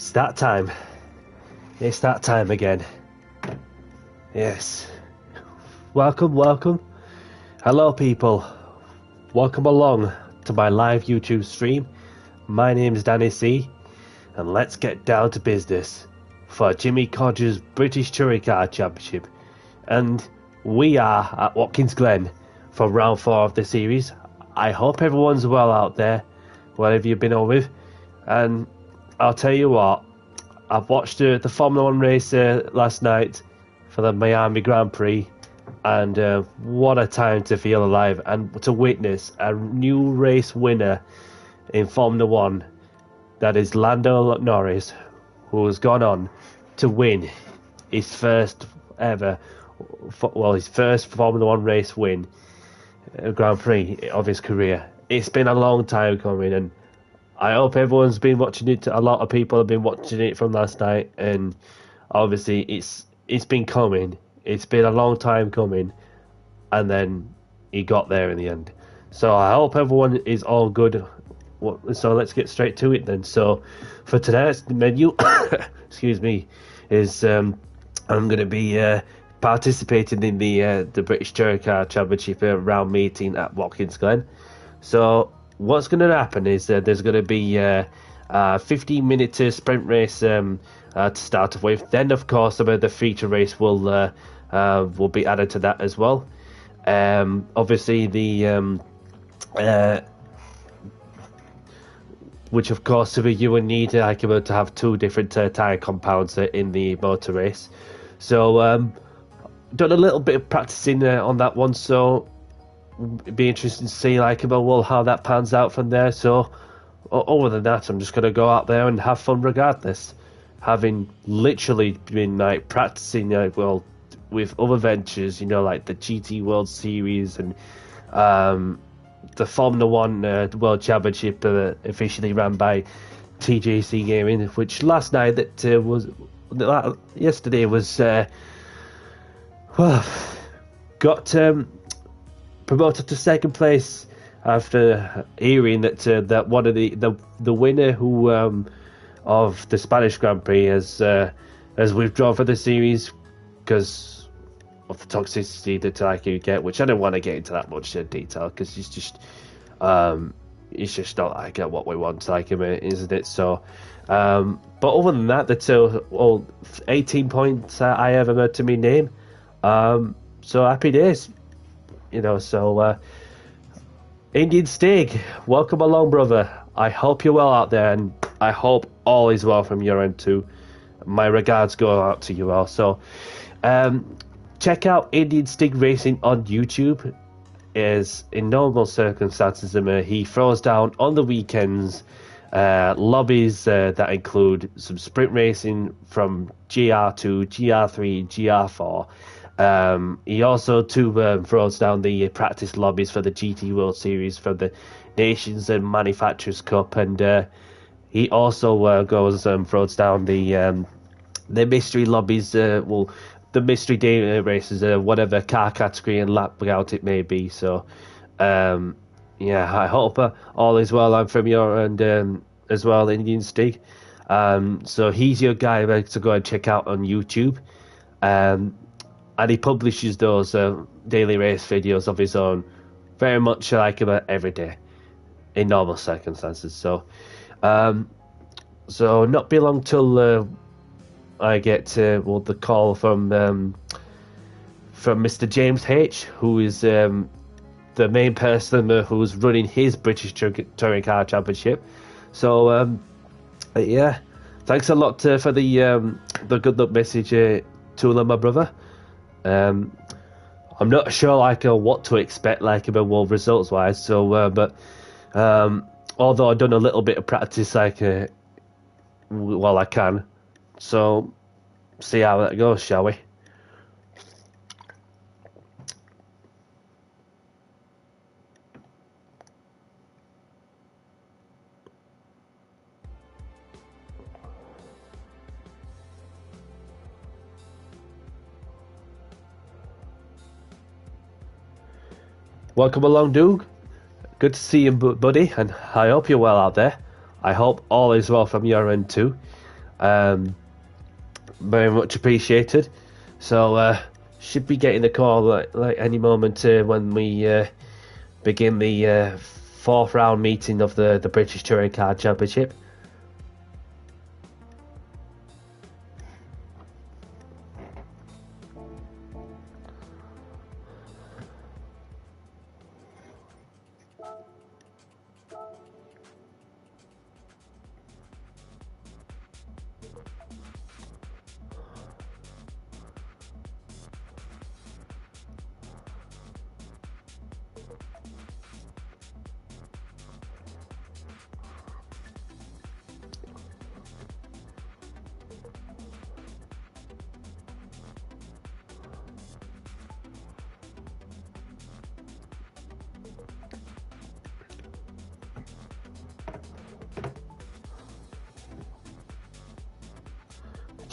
It's that time. It's that time again. Yes. Welcome, welcome. Hello, people. Welcome along to my live YouTube stream. My name is Danny C, and let's get down to business for Jimmy Codger's British Touring Car Championship. And we are at Watkins Glen for round 4 of the series. I hope everyone's well out there, wherever you've been on with. And I'll tell you what, I've watched the Formula 1 race last night for the Miami Grand Prix, and what a time to feel alive and to witness a new race winner in Formula 1. That is Lando Norris, who has gone on to win his first ever, his first Formula 1 race win, Grand Prix of his career. It's been a long time coming, and I hope everyone's been watching it. A lot of people have been watching it from last night, and obviously it's been coming. It's been a long time coming, and then he got there in the end. So I hope everyone is all good. So let's get straight to it then. So for today's menu, excuse me, is I'm going to be participating in the British Touring Car Championship round meeting at Watkins Glen. So what's going to happen is there's going to be a 15-minute sprint race to start off with. Then, of course, the feature race will be added to that as well. Obviously, which of course you will need to have 2 different tyre compounds in the motor race. So done a little bit of practicing on that one. So it'd be interesting to see how that pans out from there. So other than that, I'm just going to go out there and have fun regardless, having literally been practicing with other ventures, like the GT World Series and the Formula 1 World Championship officially ran by TJC Gaming, which yesterday was got promoted to second place after hearing that one of the winner who of the Spanish Grand Prix has withdrawn from the series because of the toxicity that you get, which I don't want to get into that much detail because it's just not what we want, isn't it? So but other than that, that's 18 points I ever heard to me name. So happy days. So Indian Stig, welcome along, brother. I hope you're well out there, and I hope all is well from your end too. My regards go out to you all. So check out Indian Stig Racing on YouTube. Is in normal circumstances he throws down on the weekends lobbies that include some sprint racing from GR2, GR3, GR4. He also throws down the practice lobbies for the GT World Series from the Nations and Manufacturers Cup, and he also throws down the mystery lobbies, the mystery day races, whatever car category and lap route it may be. So I hope all is well from your end as well, Indian Stig. So he's your guy to go and check out on YouTube. And he publishes those daily race videos of his own, very much every day, in normal circumstances. So, not be long till I get the call from Mr. James H, who is the main person who's running his British Touring Car Championship. So, thanks a lot for the good luck message, Tula, my brother. I'm not sure what to expect results wise. So but although I've done a little bit of practice while I can, so see how that goes, shall we? Welcome along, Doug. Good to see you, buddy, and I hope you're well out there. I hope all is well from your end too. Very much appreciated. So should be getting the call like any moment when we begin the fourth round meeting of the British Touring Car Championship.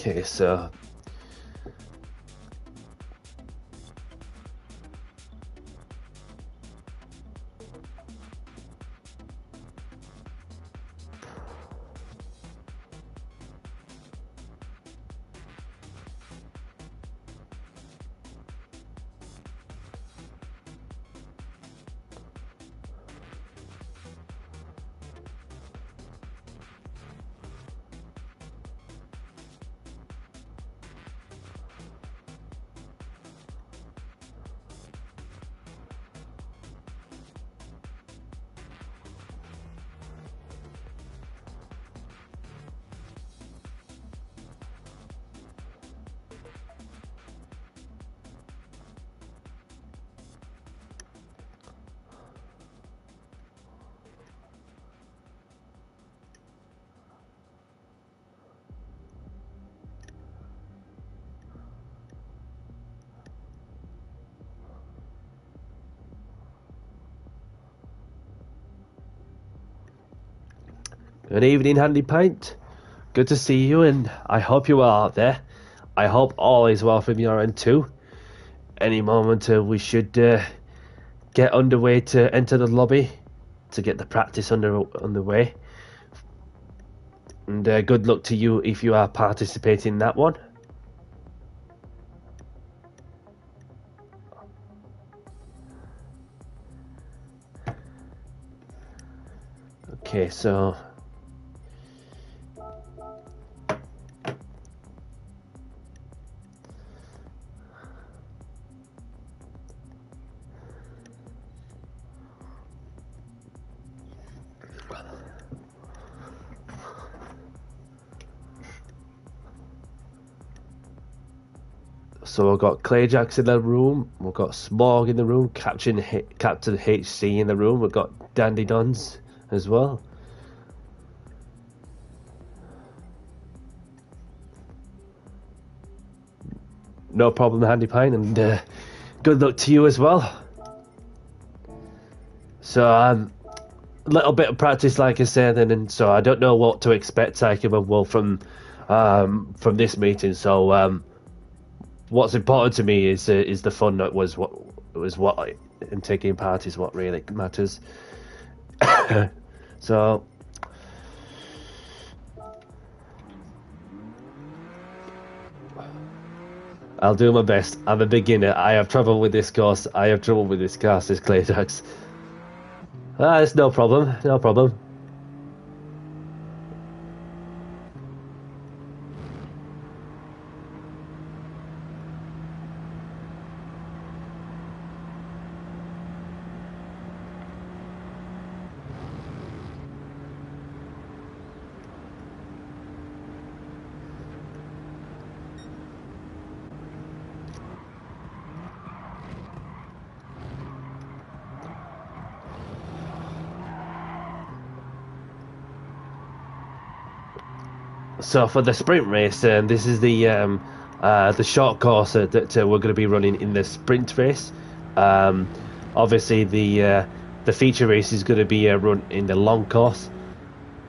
Okay, so good evening, Handy Pint. Good to see you, and I hope you are out there. I hope all is well from your end too. Any moment we should get underway to enter the lobby to get the practice underway. And good luck to you if you are participating in that one. Okay, so we've got Clayjax in the room, we've got Smog in the room, Captain HC in the room, we've got Dandy Duns as well. No problem, Handy Pine, and good luck to you as well. So a little bit of practice, like I said, and so I don't know what to expect, from this meeting. So what's important to me is the fun that was what and taking part is what really matters. So I'll do my best. I'm a beginner. I have trouble with this course. Says Clayjax. It's no problem. No problem. So for the sprint race, this is the short course that we're going to be running in the sprint race. Obviously, the feature race is going to be run in the long course.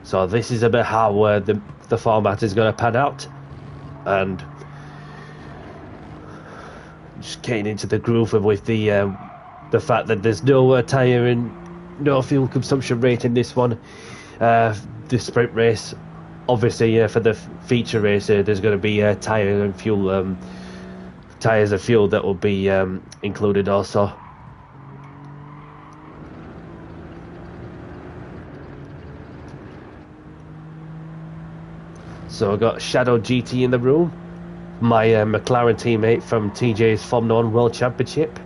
So this is a bit how the format is going to pan out, and just getting into the groove with the fact that there's no tyre and no fuel consumption rate in this one, this sprint race. obviously for the feature race, there's going to be tires and fuel that will be included also. So I got Shadow GT in the room, my McLaren teammate from TJ's Formula 1 World Championship.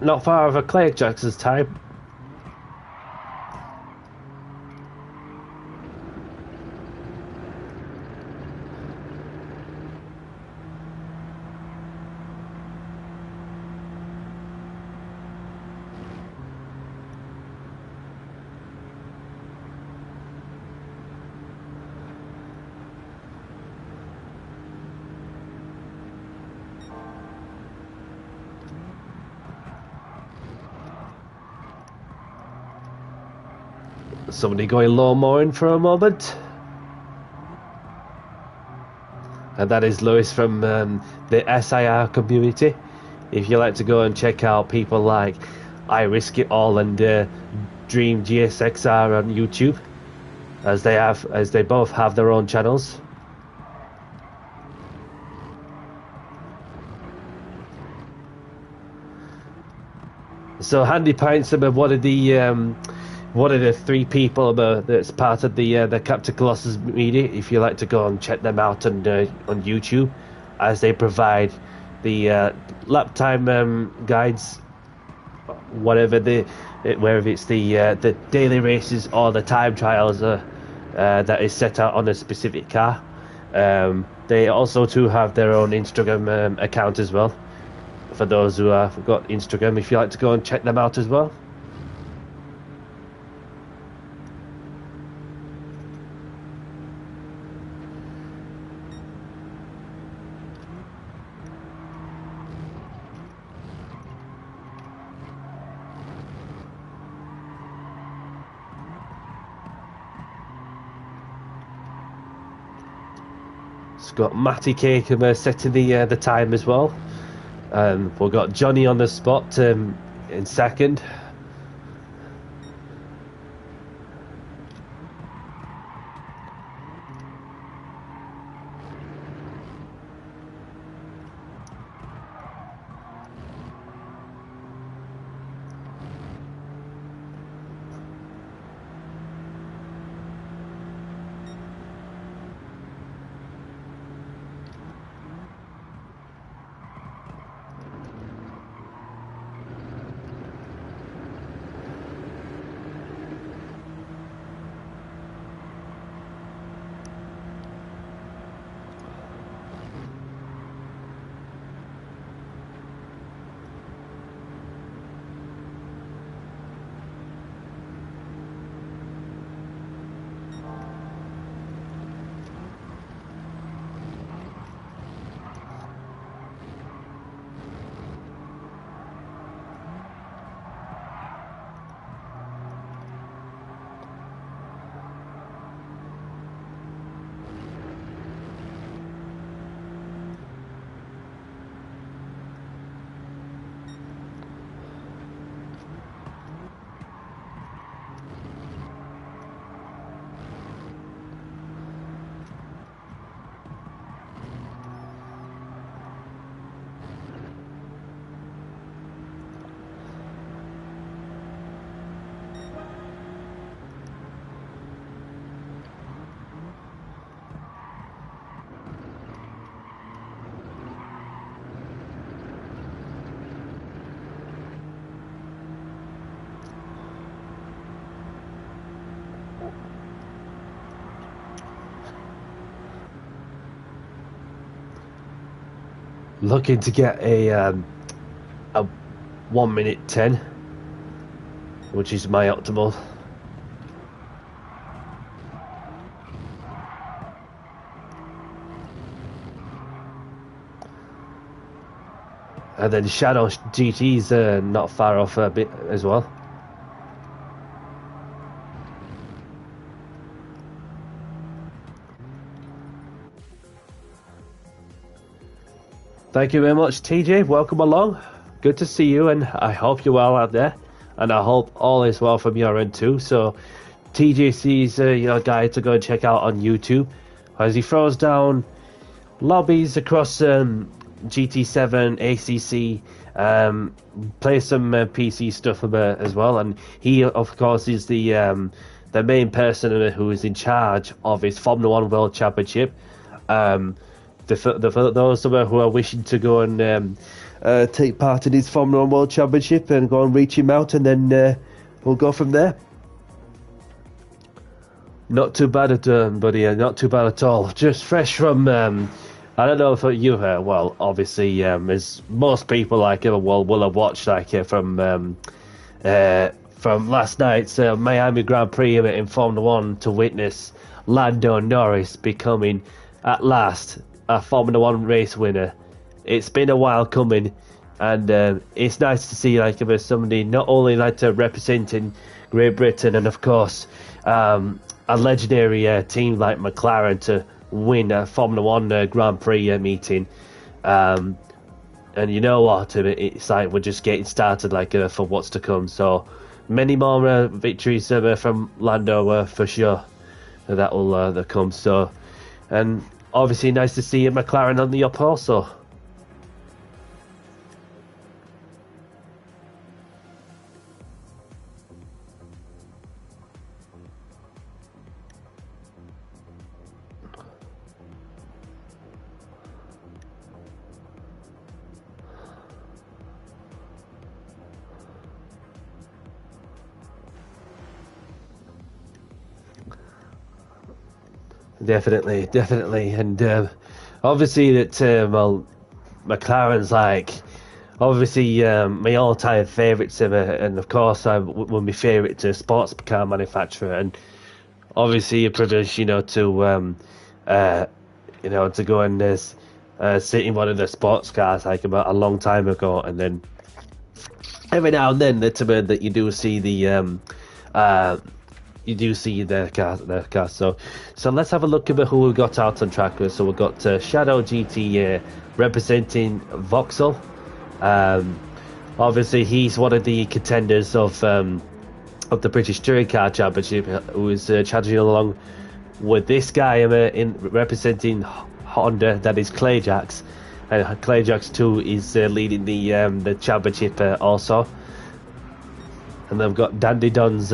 Not far of a Clay Jackson's time. Somebody going low mowing for a moment. And that is Lewis from the SIR community. If you like to go and check out people like I Risk It All and Dream GSXR on YouTube, as they both have their own channels. So Handy Pints are one of the three people that's part of the Captain Colossus media. If you like to go and check them out on YouTube, as they provide the lap time guides, whether it's the daily races or the time trials that is set out on a specific car. They also too have their own Instagram account as well. For those who have got Instagram, if you like to go and check them out as well. It's got Matty Cake setting the time as well. We've got Johnny on the spot in second. looking to get a 1 minute 10, which is my optimal. And then Shadow GT's not far off a bit as well. Thank you very much, TJ. Welcome along. Good to see you, and I hope you're well out there. And I hope all is well from your end too. So, TJC's your guy to go and check out on YouTube as he throws down lobbies across GT7, ACC, play some PC stuff as well. And he, of course, is the main person who is in charge of his Formula One World Championship. Those who are wishing to go and take part in his Formula 1 World Championship and go and reach him out, and then we'll go from there. Not too bad buddy, not too bad at all. Just fresh from, I don't know if you well, obviously, as most people like will have watched from last night's Miami Grand Prix in Formula 1 to witness Lando Norris becoming, at last, a Formula 1 race winner. It's been a while coming, and it's nice to see somebody not only representing Great Britain and of course a legendary team like McLaren to win a Formula 1 Grand Prix meeting. And you know what, it's like we're just getting started for what's to come. So many more victories from Lando for sure that will come. So, and obviously nice to see McLaren on the up also. Definitely, and obviously that McLaren's obviously my all-time favourites, and of course one of my favourite sports car manufacturer, and obviously a privilege, to to go and sit in one of the sports cars about a long time ago, and then every now and then that you do see the car. So let's have a look at who we got out on track with. So we've got Shadow GT representing Vauxhall. Obviously he's one of the contenders of the British Touring Car Championship, who is charging along with this guy in representing Honda, that is Clayjax. And Clayjax 2 is leading the championship also. And then we've got Dandy Duns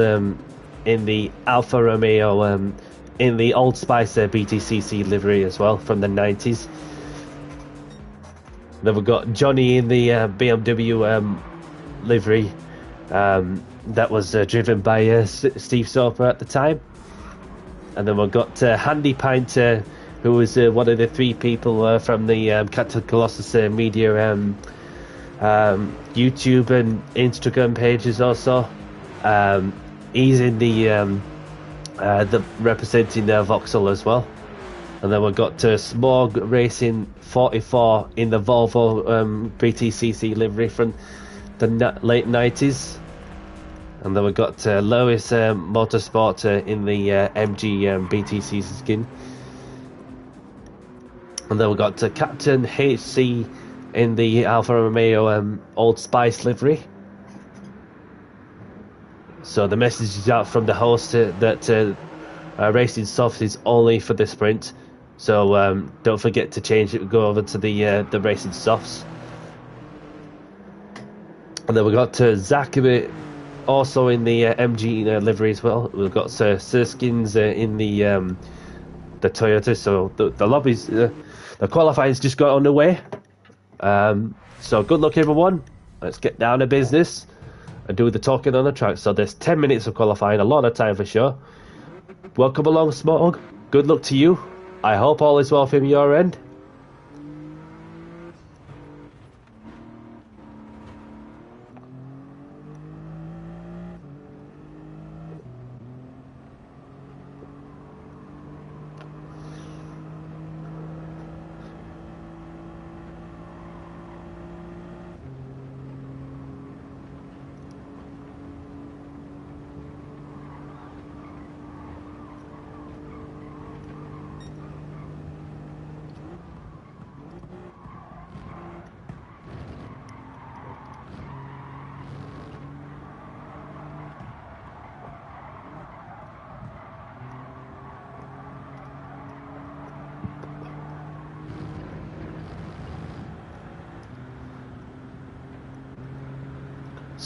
in the Alfa Romeo, in the Old Spice BTCC livery as well from the 90s. Then we've got Johnny in the BMW livery that was driven by Steve Soper at the time. And then we've got Handy Pint, who was one of the three people from the Captain Colossus Media YouTube and Instagram pages also. He's in the representing their Vauxhall as well. And then we've got Smog Racing 44 in the Volvo BTCC livery from the late 90s. And then we've got Lewis Motorsport in the MG BTCC skin. And then we've got Captain HC in the Alfa Romeo Old Spice livery. So the message is out from the host that racing soft is only for the sprint. So don't forget to change it. Go over to the racing softs. And then we've got Zach also in the MG livery as well. We've got Sirskins in the Toyota. So the lobbies, the qualifying's just got underway. So good luck everyone. Let's get down to business and do the talking on the track. So there's 10 minutes of qualifying, a lot of time for sure. Welcome along, Smog. Good luck to you. I hope all is well from your end.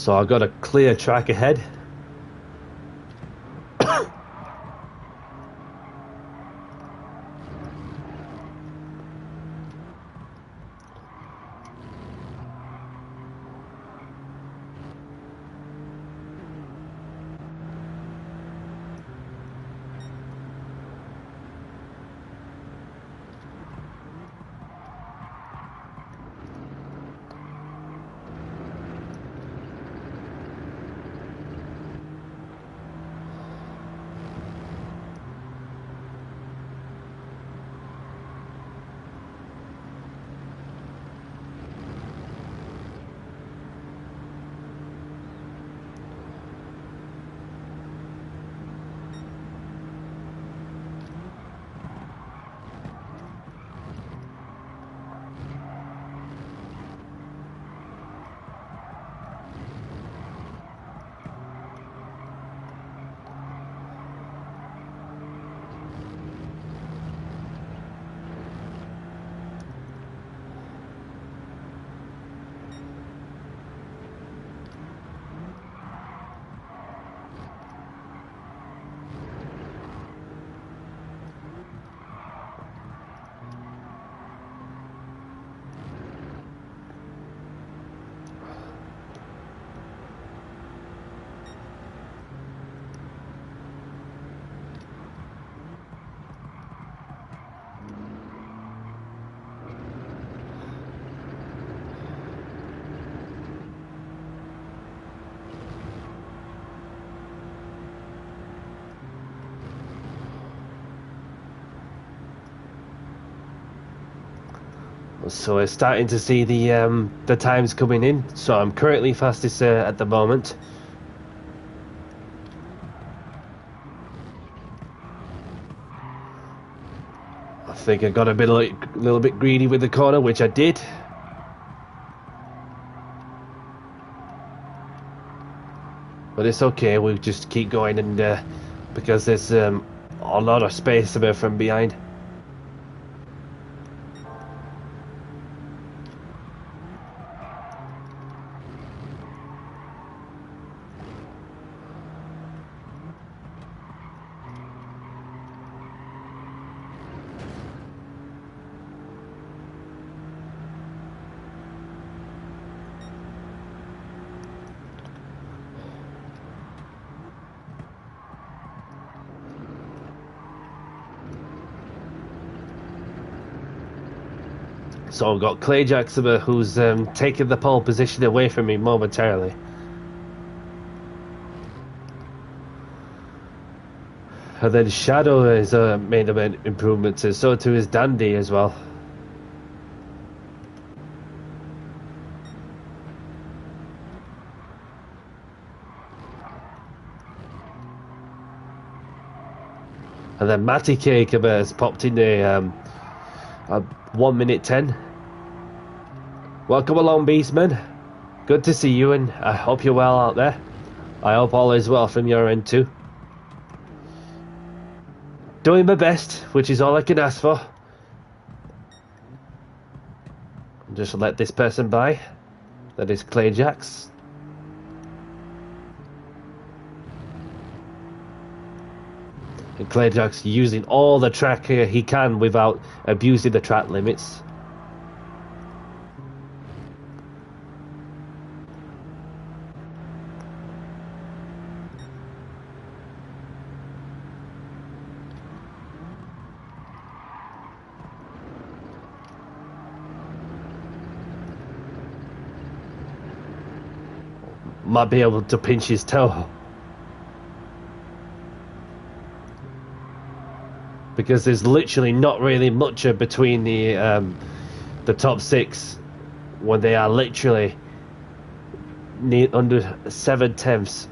So I've got a clear track ahead. So we're starting to see the times coming in. So I'm currently fastest at the moment. I think I got a little bit greedy with the corner, which I did. But it's okay. We'll just keep going, and because there's a lot of space from behind. So I've got Clay Jackson, who's taken the pole position away from me momentarily. And then Shadow has made improvements, and so too is Dandy as well. And then Matty Cake has popped in a 1 minute 10. Welcome along, Beastman. Good to see you, and I hope you're well out there. I hope all is well from your end too. Doing my best, which is all I can ask for. Just let this person by. That is Clay Jacks. And Clay Jacks using all the track he can without abusing the track limits. Might be able to pinch his toe. Because there's literally not really much between the top six when they are literally under 7/10.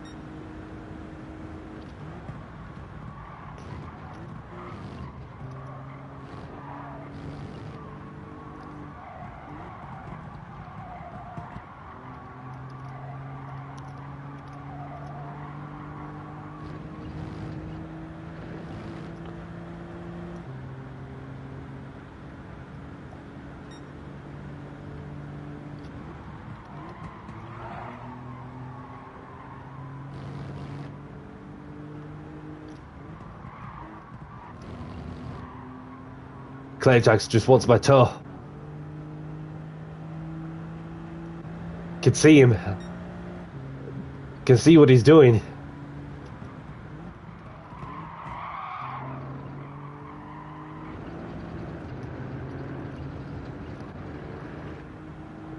Clayjax just wants my toe. Can see him. Can see what he's doing.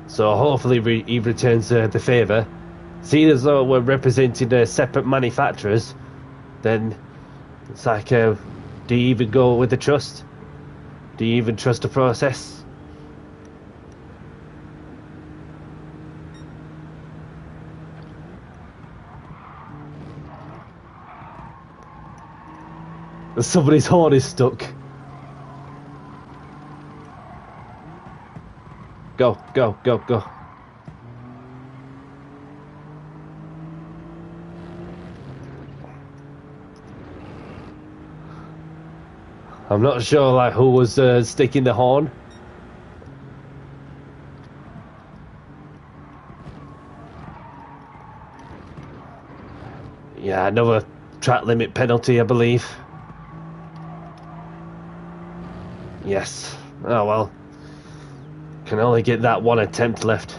So hopefully he returns the favour. Seeing as though we're representing separate manufacturers, then it's like, do you even go with the trust? Do you even trust the process? Somebody's horn is stuck. Go, go, go, go. I'm not sure like who was sticking the horn. Yeah, another track limit penalty, I believe. Yes. Oh well. Can only get that one attempt left.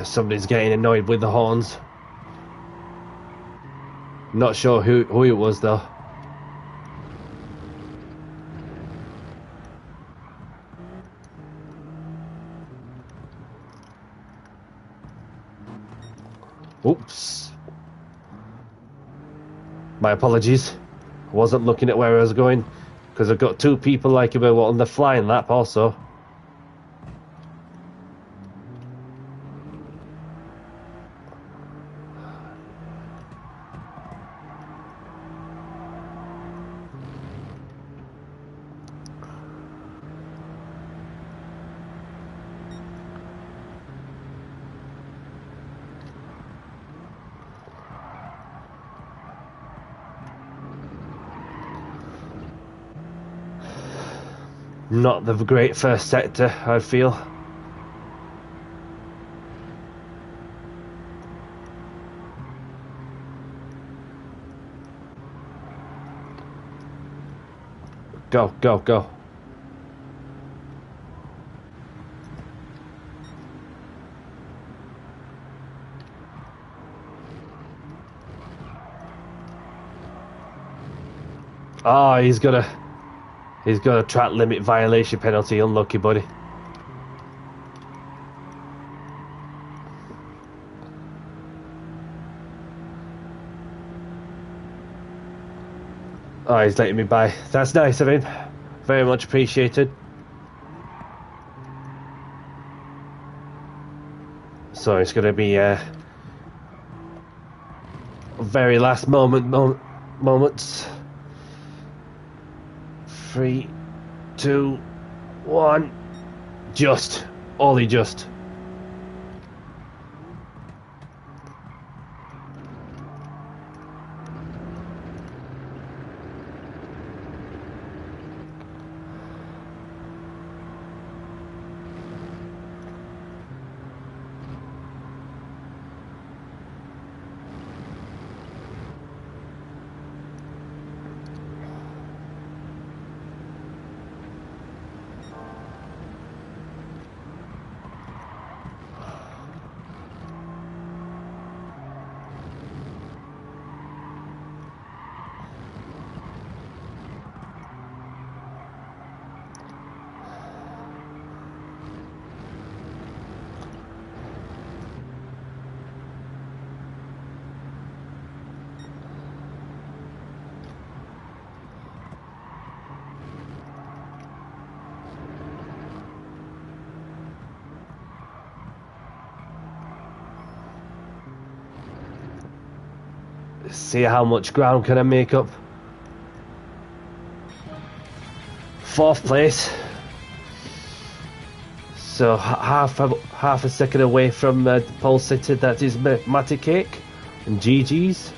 Somebody's getting annoyed with the horns. Not sure who it was though. Oops. My apologies. I wasn't looking at where I was going because I've got two people like him on the flying lap also. Not the great first sector, I feel. Go, go, go. Oh, he's got a track limit violation penalty. Unlucky, buddy. Oh, he's letting me by. That's nice of him. Very much appreciated. So it's going to be a very last moments. 3, 2, 1. Just. Only just. See how much ground can I make up. 4th place. So half a second away from the pole sitter. That is Matty Cake and GG's.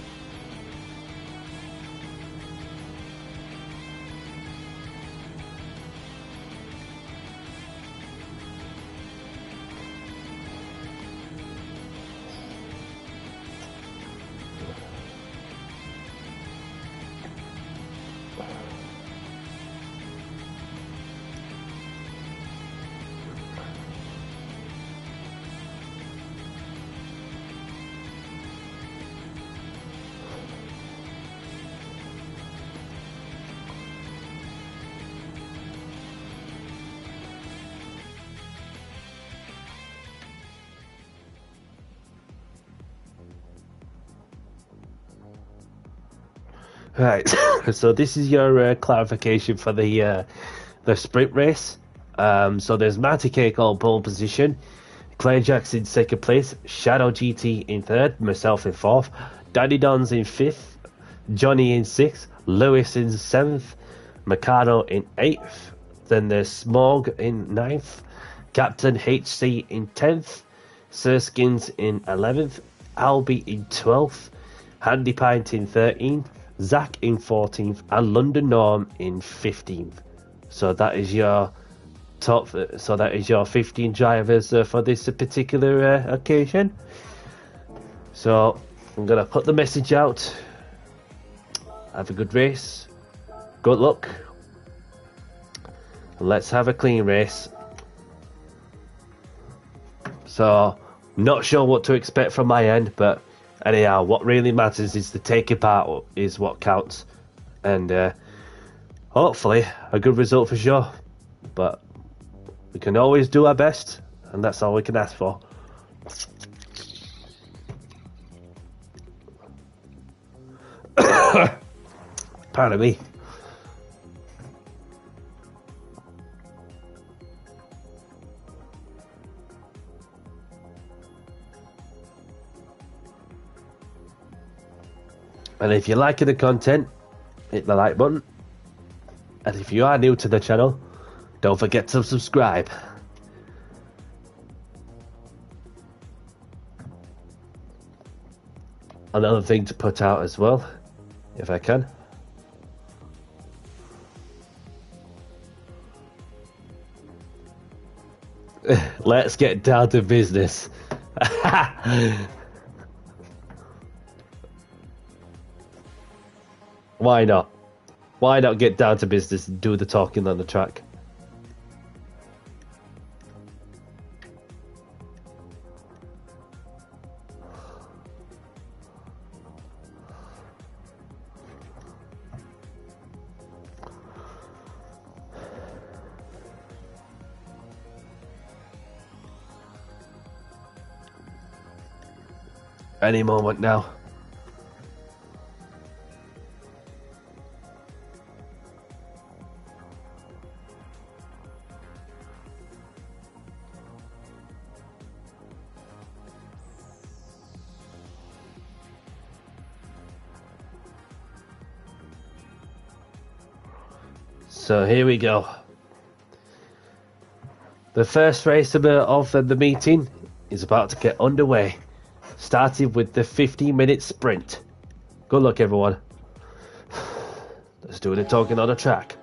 Right, so this is your clarification for the sprint race. So there's Matty Cake on pole position, Clay Jackson in 2nd place, Shadow GT in 3rd, myself in 4th, Danny Dons in 5th, Johnny in 6th, Lewis in 7th, Mikado in 8th, then there's Smog in 9th, Captain HC in 10th, Sirskins in 11th, Albie in 12th, Handy Pint in 13th, Zach in 14th, and London Norm in 15th. So that is your top. So that is your 15 drivers for this particular occasion. So I'm gonna put the message out. Have a good race. Good luck. Let's have a clean race. So not sure what to expect from my end, but anyhow, what really matters is the taking part is what counts, and hopefully a good result for sure. But we can always do our best, and that's all we can ask for. Pardon me. And if you're liking the content, hit the like button. And if you are new to the channel, don't forget to subscribe. Another thing to put out as well, if I can. Let's get down to business. Why not? Why not get down to business and do the talking on the track? Any moment now. So here we go. The first race of the meeting is about to get underway. Starting with the 15-minute sprint. Good luck, everyone. Let's do the talking on the track.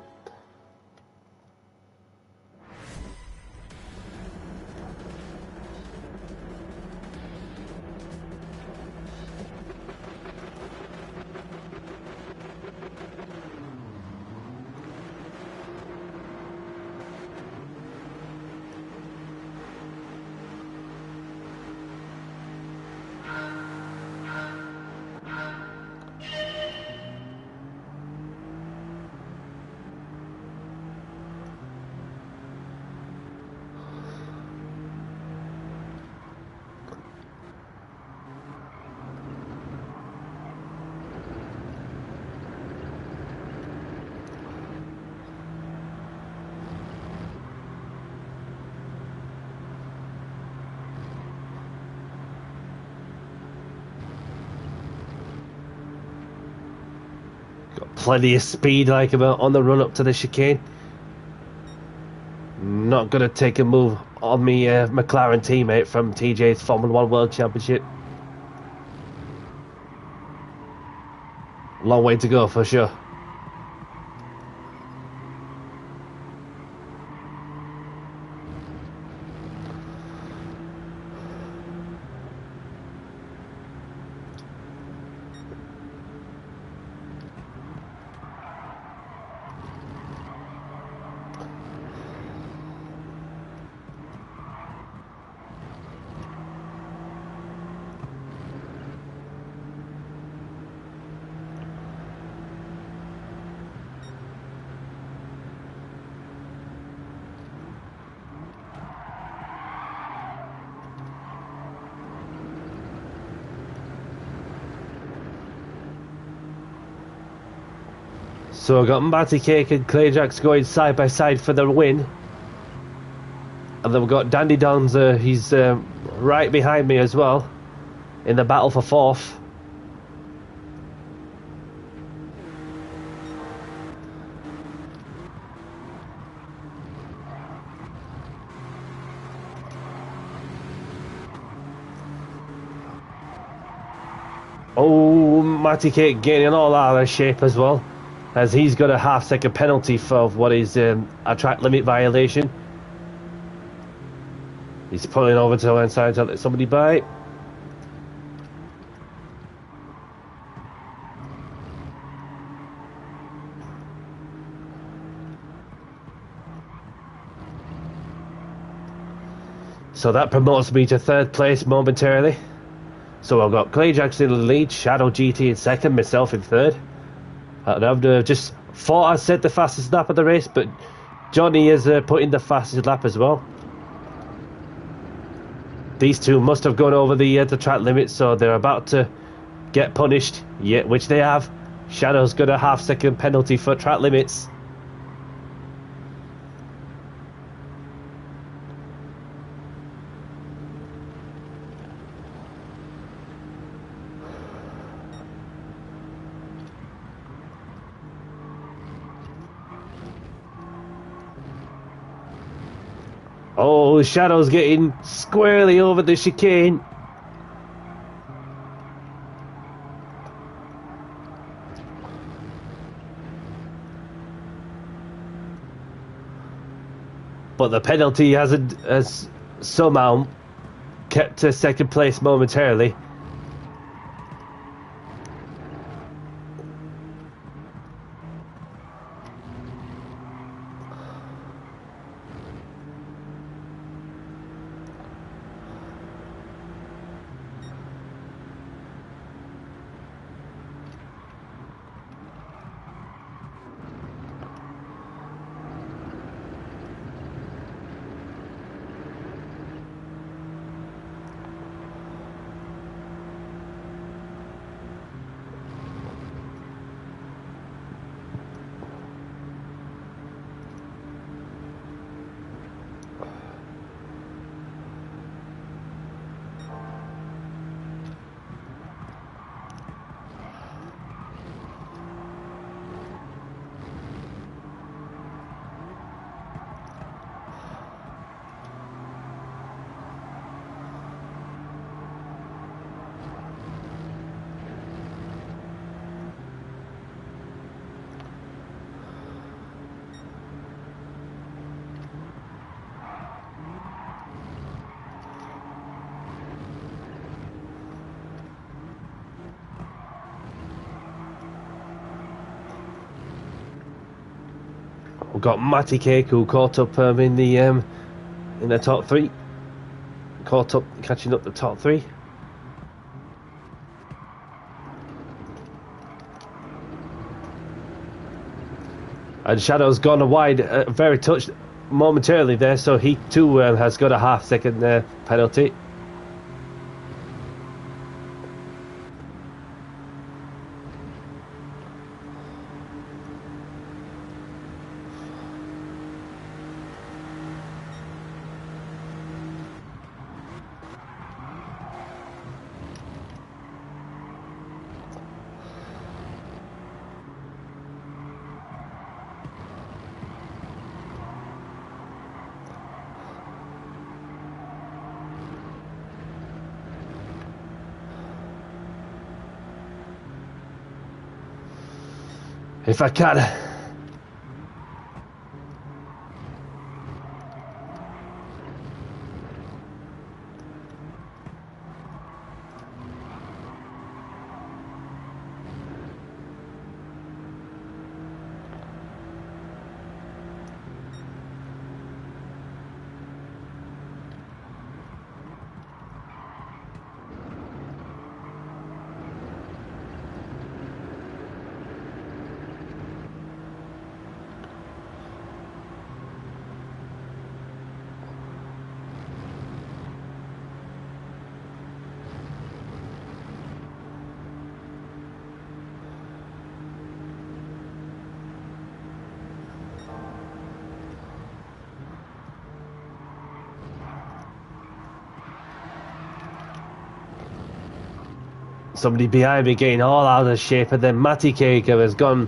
plenty of speed like him on the run up to the chicane. Not going to take a move on me McLaren teammate from TJ's Formula 1 World Championship. Long way to go for sure. So I've got Matty Cake and Clayjacks going side by side for the win. And then we've got Dandy Donza, he's right behind me as well, in the battle for fourth. Oh, Matty Cake getting all out of shape as well, as he's got a half-second penalty for what is a track limit violation. He's pulling over to the inside to let somebody by. So that promotes me to third place momentarily. So I've got Clay Jackson in the lead, Shadow GT in second, myself in third. And I've just thought I set the fastest lap of the race, but Johnny has put in the fastest lap as well. These two must have gone over the track limit, so they're about to get punished, yeah, which they have. Shadow's got a half-second penalty for track limits. Oh, Shadow's getting squarely over the chicane. But the penalty has somehow kept to second place momentarily. We've got Matty Cake who caught up in the top three. Caught up, catching up the top three. And Shadow's gone wide, very touched momentarily there, so he too has got a half-second penalty. If I can. Somebody behind me getting all out of shape, and then Matty Kaker has gone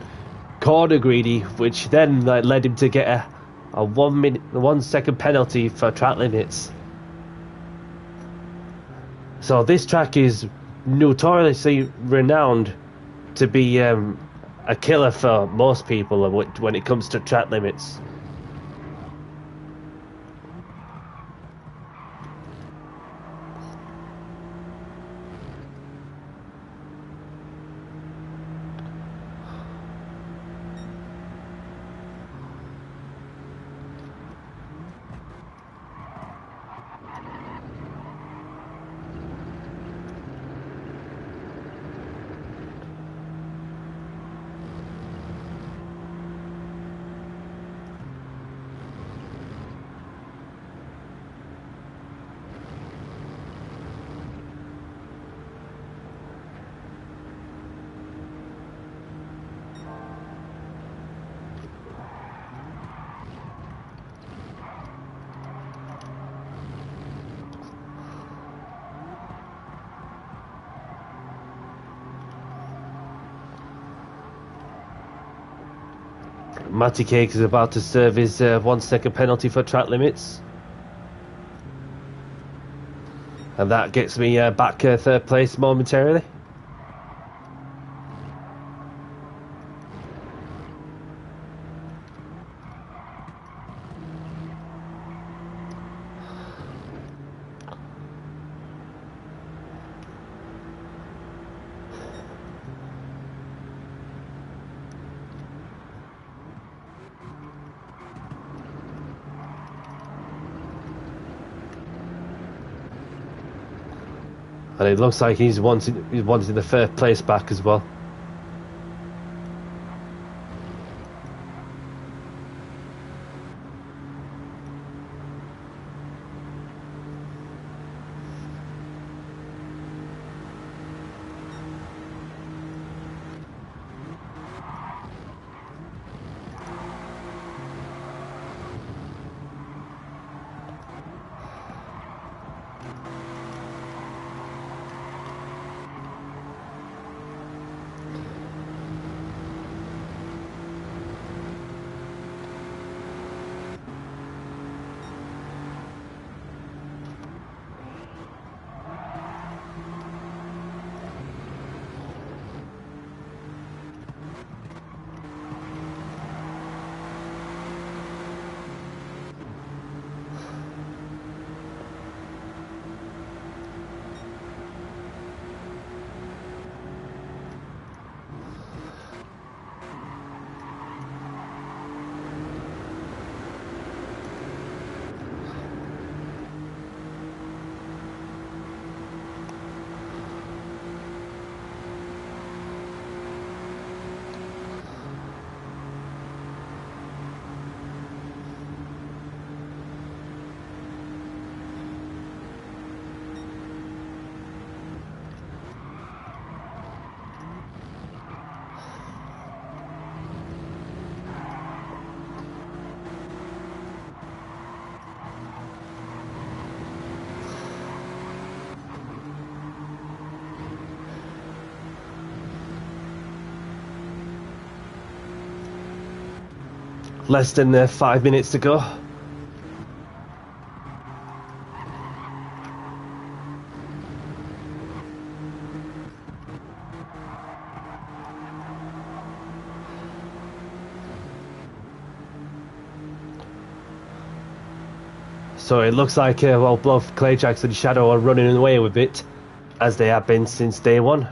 corner greedy, which then led him to get a 1 second penalty for track limits. So this track is notoriously renowned to be a killer for most people when it comes to track limits. Matty Cake is about to serve his 1 second penalty for track limits. And that gets me back third place momentarily. And it looks like he's wanting the third place back as well. Less than 5 minutes to go. So it looks like well, both Clayjax and Shadow are running away with it, as they have been since day one.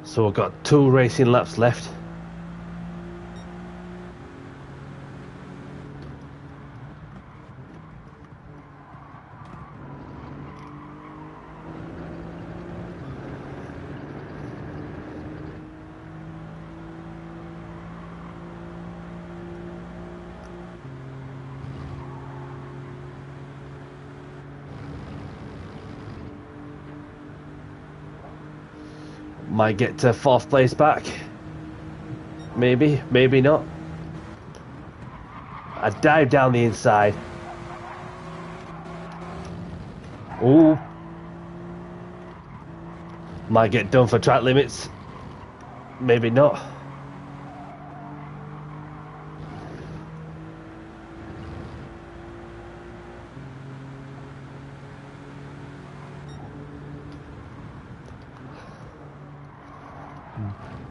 So we've got 2 racing laps left. Might get to 4th place back. Maybe, maybe not. I dive down the inside. Ooh. Might get done for track limits. Maybe not.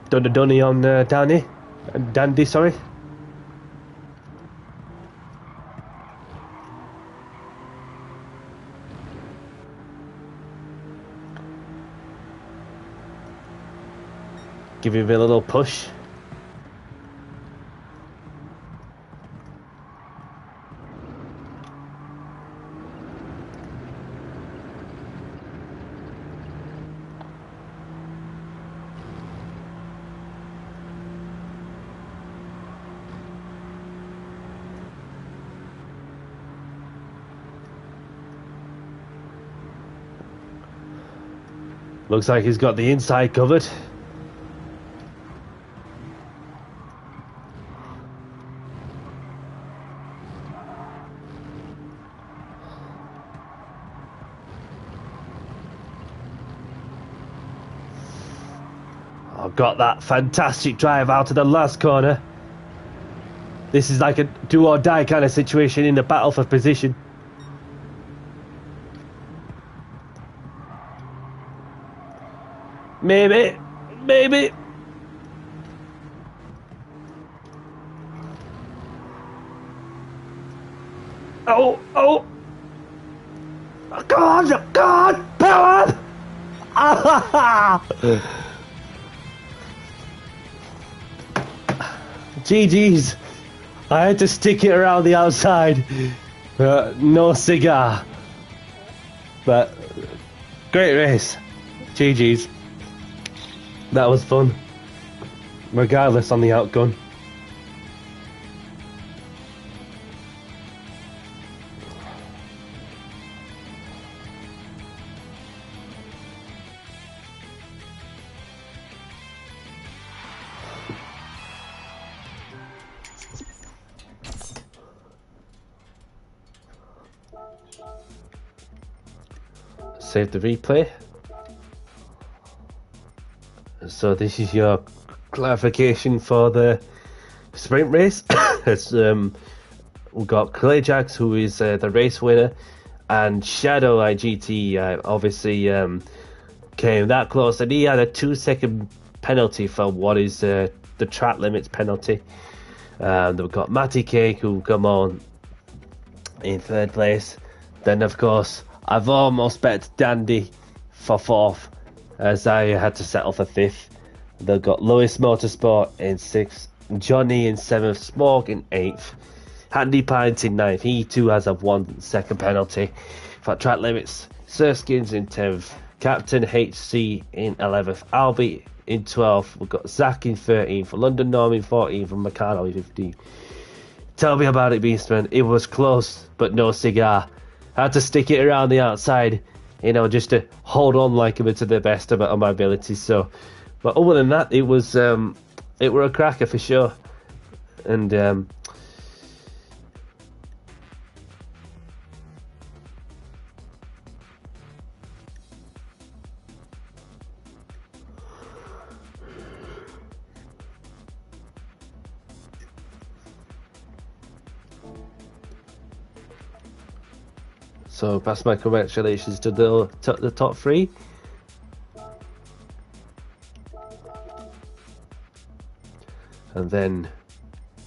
Done the dunny on Dandy, sorry. Give him a little push. Looks like he's got the inside covered. I've got that fantastic drive out of the last corner. This is like a do or die kind of situation in the battle for position. Maybe, maybe. Oh, oh. Go on, go on, power! Ah! GG's. I had to stick it around the outside. No cigar. But great race. GG's. That was fun. Regardless on the outcome. Save the replay. So this is your clarification for the sprint race. It's, we've got Clayjax, who is the race winner, and Shadow IGT obviously came that close, and he had a 2-second penalty for what is the track limits penalty. We've got Matty Cake, who come on in 3rd place. Then of course I've almost bet Dandy for 4th, as I had to settle for 5th. They've got Lewis Motorsport in 6th, Johnny in 7th, Smoke in 8th, Handy Pint in 9th. He too has a 1-second penalty for track limits. Surskins in 10th, Captain HC in 11th, Albie in 12th. We've got Zach in 13th, London Norm in 14th, and Meccano in 15th. Tell me about it, Beastman. It was close, but no cigar. I had to stick it around the outside, just to hold on like a bit to the best of my abilities. So, but other than that, it were a cracker for sure. And so pass my congratulations to the top 3. And then,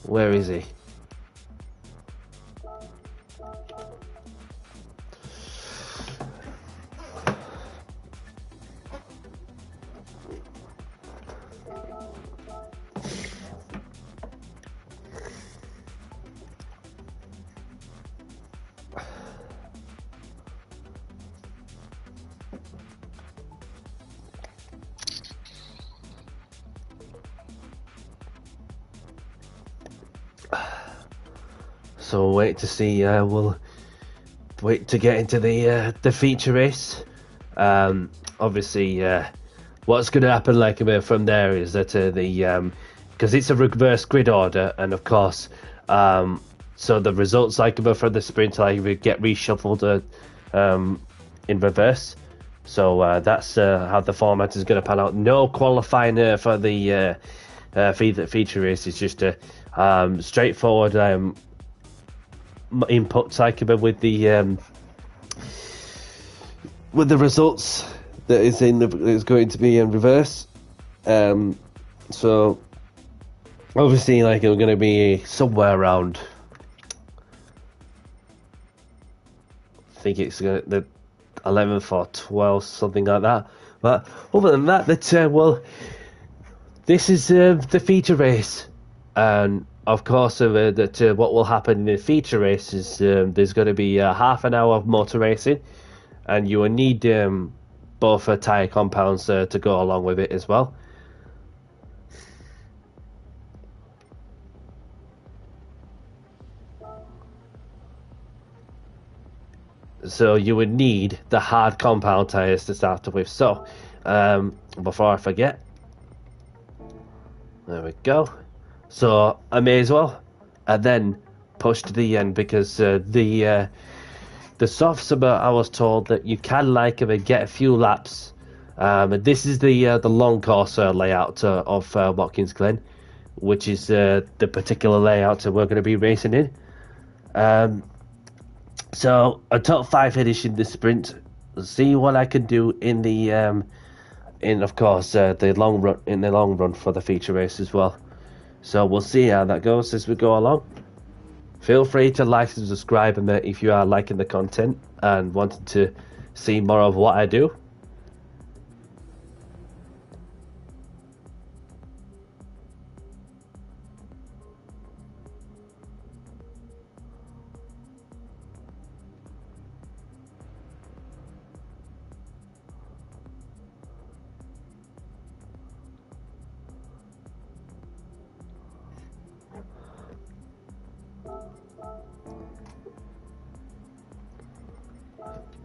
where is he? So we'll wait to see. We'll wait to get into the feature race. Obviously, what's going to happen like a bit from there is that because it's a reverse grid order, and of course, so the results like a bit from the sprint like get reshuffled in reverse. So that's how the format is going to pan out. No qualifying for the feature race. It's just a straightforward input like with the results that is going to be in reverse. So obviously like we're going to be somewhere around, I think it's the 11th or 12th, something like that. But other than that, this is the feature race, and of course what will happen in the feature race is there's going to be half an hour of motor racing, and you will need both tyre compounds to go along with it as well. So you would need the hard compound tyres to start with. So before I forget, there we go. So I may as well and then push to the end, because the soft summer I was told that you can get a few laps. And this is the long course layout of Watkins Glen, which is the particular layout we're going to be racing in. So a top 5 finish in the sprint. See what I can do in the of course the long run for the feature race as well. So we'll see how that goes as we go along. Feel free to like and subscribe if you are liking the content and wanting to see more of what I do.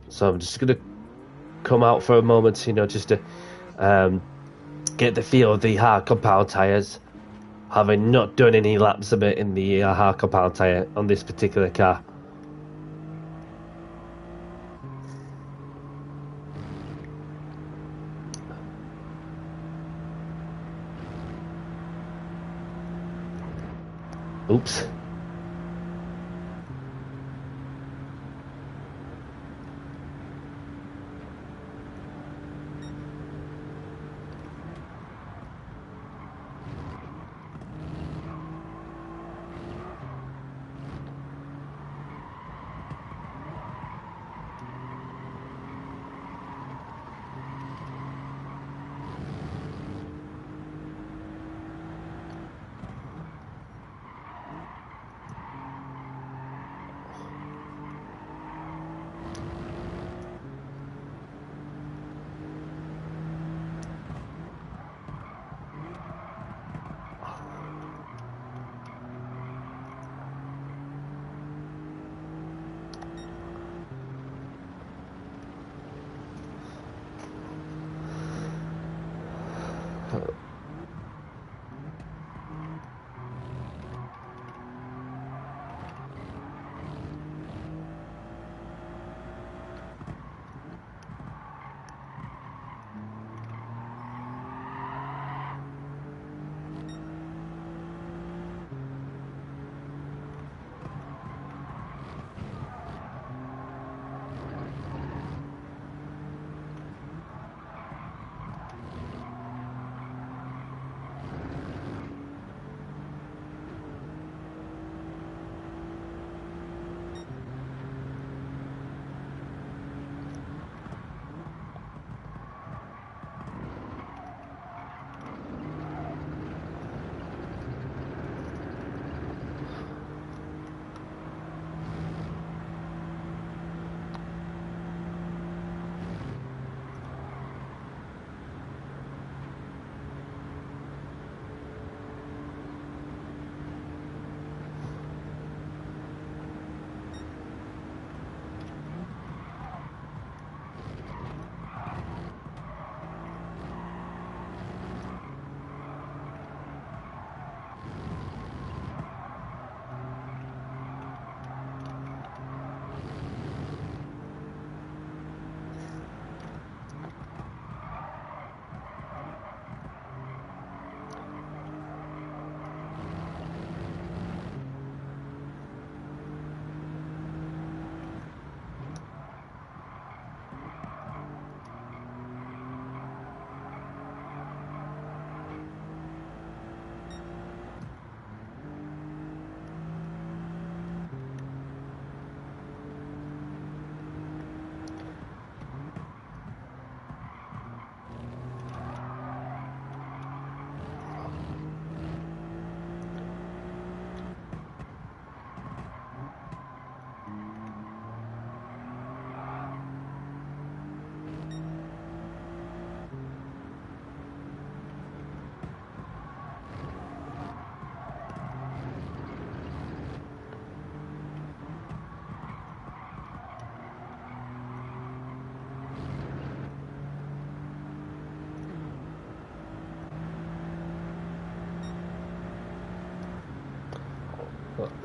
So I'm just going to come out for a moment, you know, just to get the feel of the hard compound tyres, having not done any laps of it in the hard compound tyre on this particular car. Oops.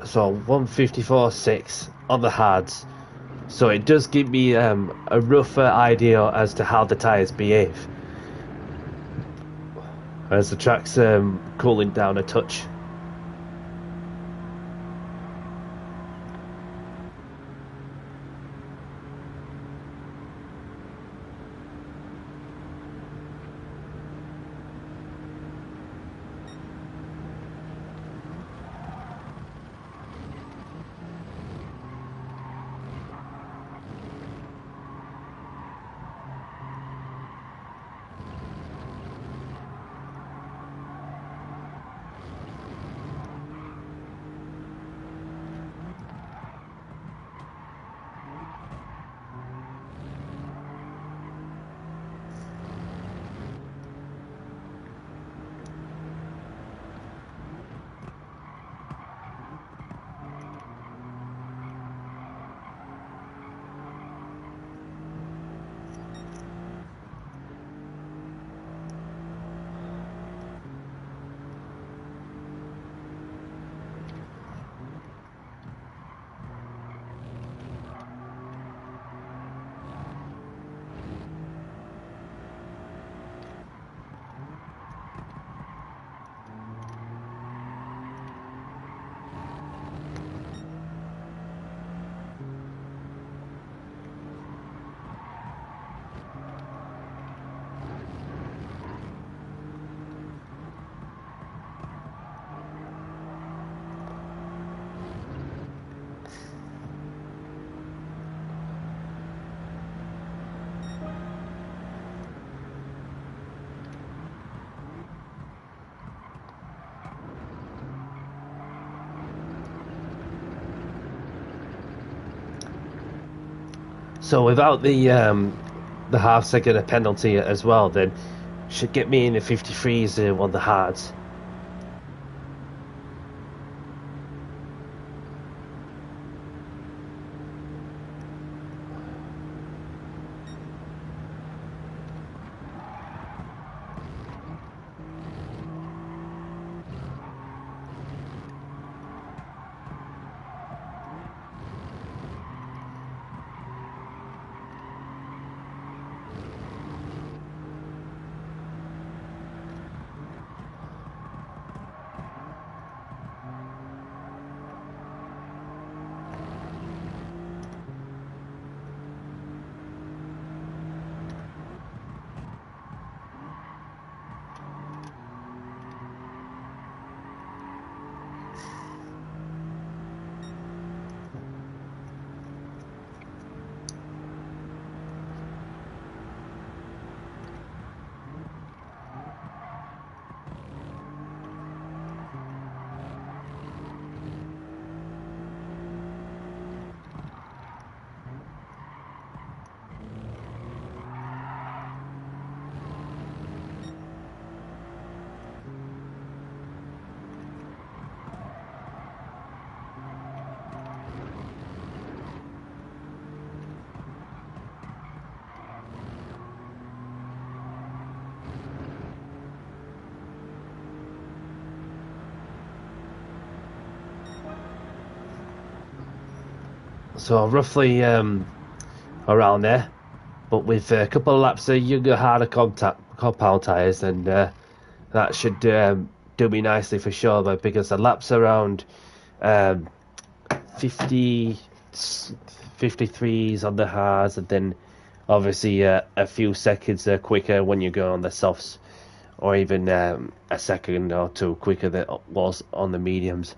So 154.6 on the hards. So it does give me a rougher idea as to how the tyres behave as the track's cooling down a touch. So without the half second penalty as well, then should get me in the 53s on the hards. So roughly around there, but with a couple of laps of younger, harder compound tyres, and that should do me nicely for sure. But because the laps around 50, 53s on the hards, and then obviously a few seconds quicker when you go on the softs, or even a second or two quicker than it was on the mediums.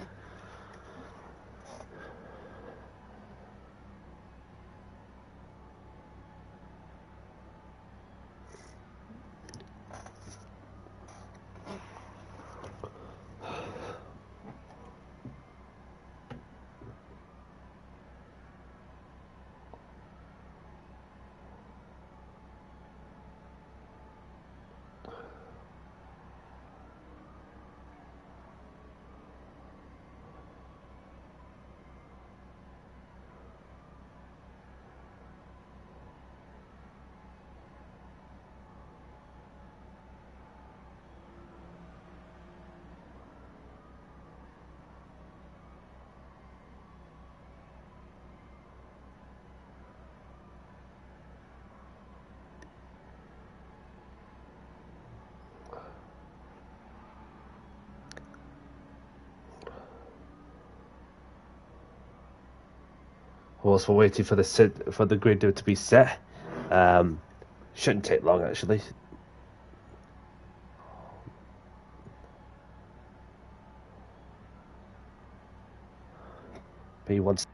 Whilst we're waiting for the grid to be set, shouldn't take long actually. P1.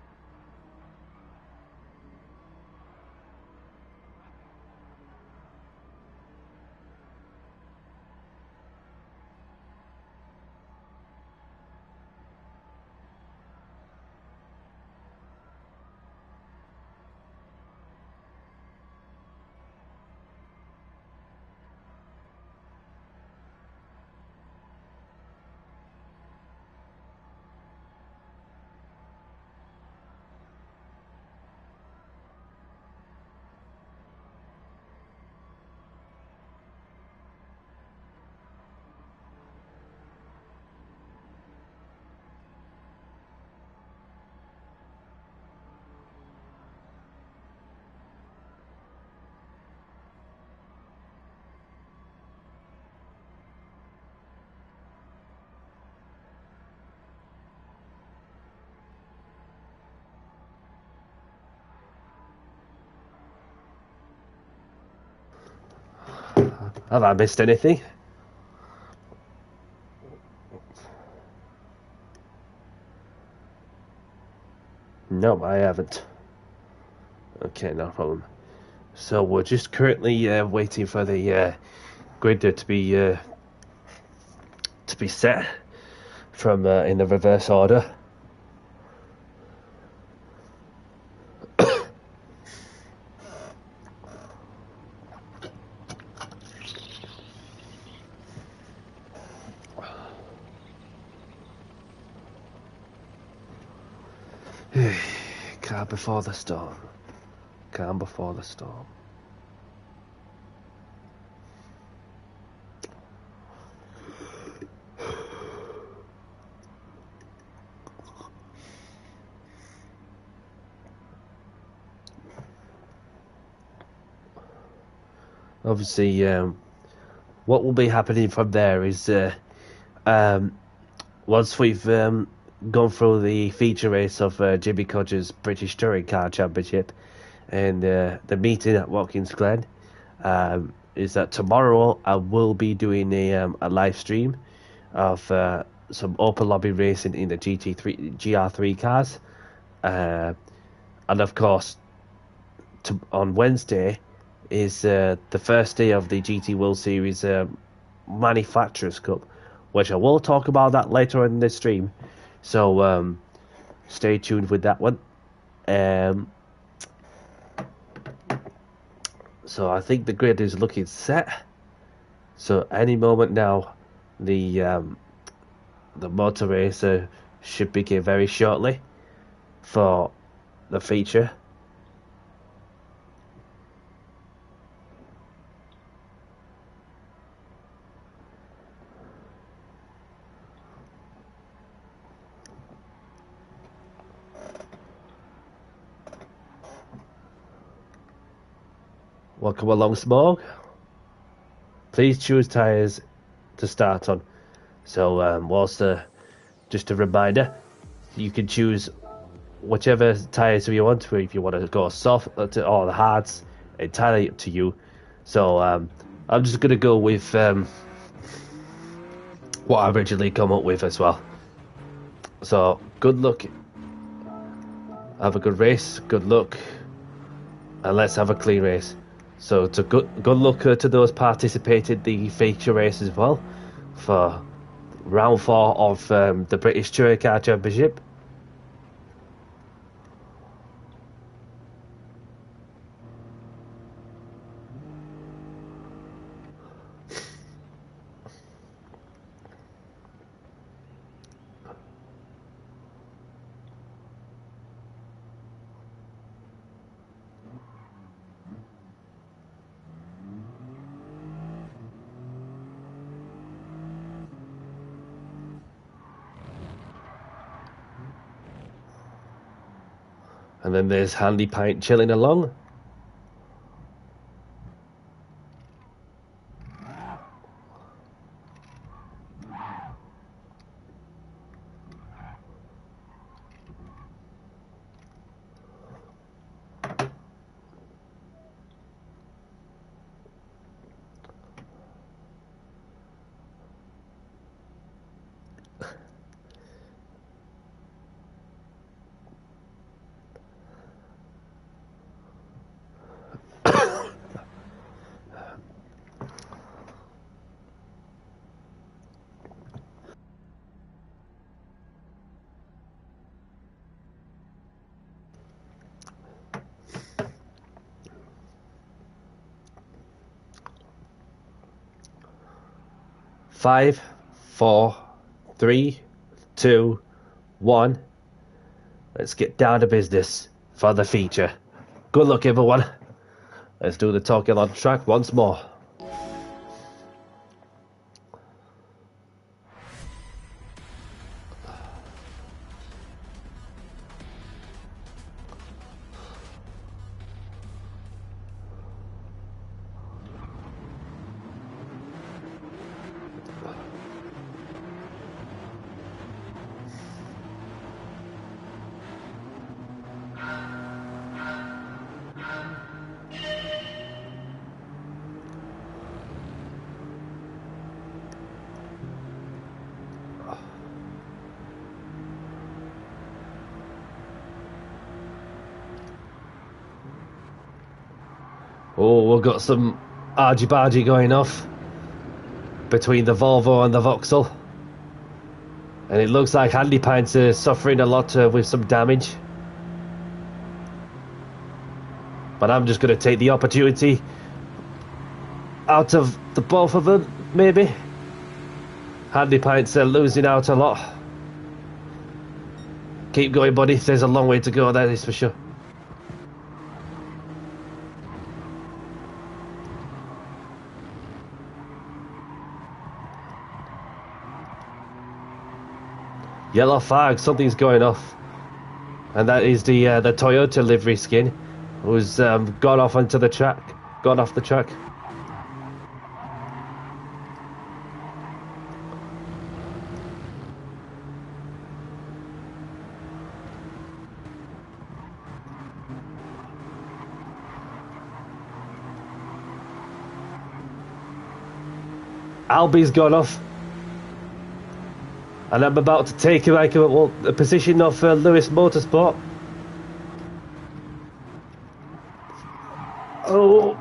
Have I missed anything? No, I haven't. Okay, no problem. So we're just currently waiting for the grid to be set from in the reverse order. Calm before the storm. Calm before the storm. Obviously, what will be happening from there is once we've gone through the feature race of Jimmy Codger's British Touring Car Championship and the meeting at Watkins Glen, is that tomorrow I will be doing a live stream of some open lobby racing in the GR3 cars, and of course on Wednesday is the first day of the GT World Series Manufacturers Cup, which I will talk about that later in the stream, so stay tuned with that one. So I think the grid is looking set, so any moment now the motor racer should begin very shortly for the feature. Welcome along, Smog. Please choose tyres to start on. So, whilst just a reminder, you can choose whichever tyres you want. If you want to go soft or the hards, entirely up to you. So, I'm just going to go with what I originally come up with as well. So, good luck. Have a good race. Good luck. And let's have a clean race. So to good luck to those participating the feature race as well for round 4 of the British Touring Car Championship. And then there's Handy Pint chilling along. Five, 4, 3, 2, 1. Let's get down to business for the feature. Good luck, everyone. Let's do the talking on track once more. Oh, we've got some argy-bargy going off between the Volvo and the Vauxhall. And it looks like Handy Pints are suffering a lot with some damage. But I'm just going to take the opportunity out of the both of them, maybe. Handy Pints are losing out a lot. Keep going, buddy. There's a long way to go, that is for sure. Yellow flag, something's going off. And that is the Toyota livery skin who's gone off onto the track. Gone off the track. Albie's gone off. And I'm about to take a position of Lewis Motorsport. Oh,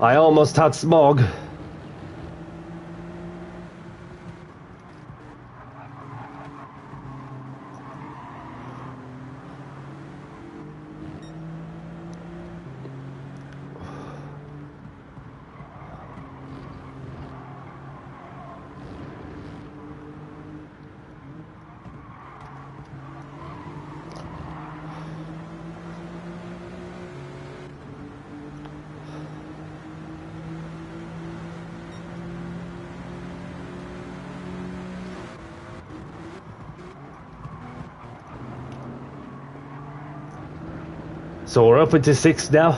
I almost had smog. So we're up into 6th now.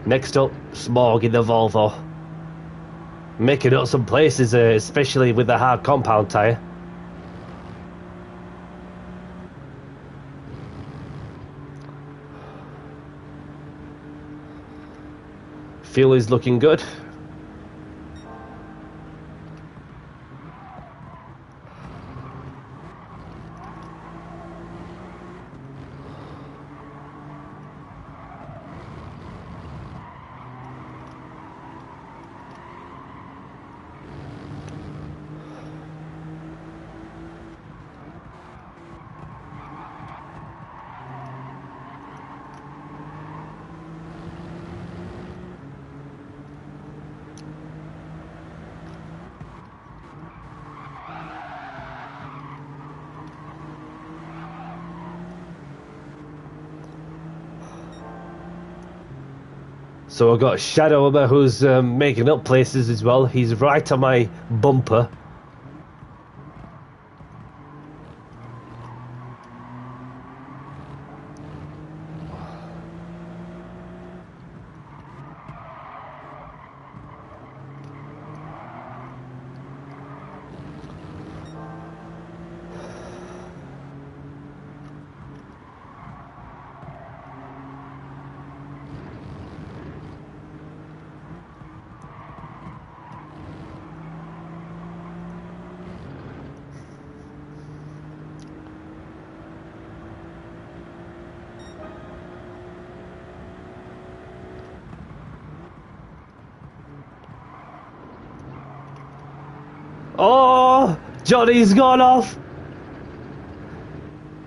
Next up, smog in the Volvo. Making up some places, especially with the hard compound tyre. Fuel is looking good. So I've got Shadow over who's making up places as well. He's right on my bumper. Oh, Johnny's gone off.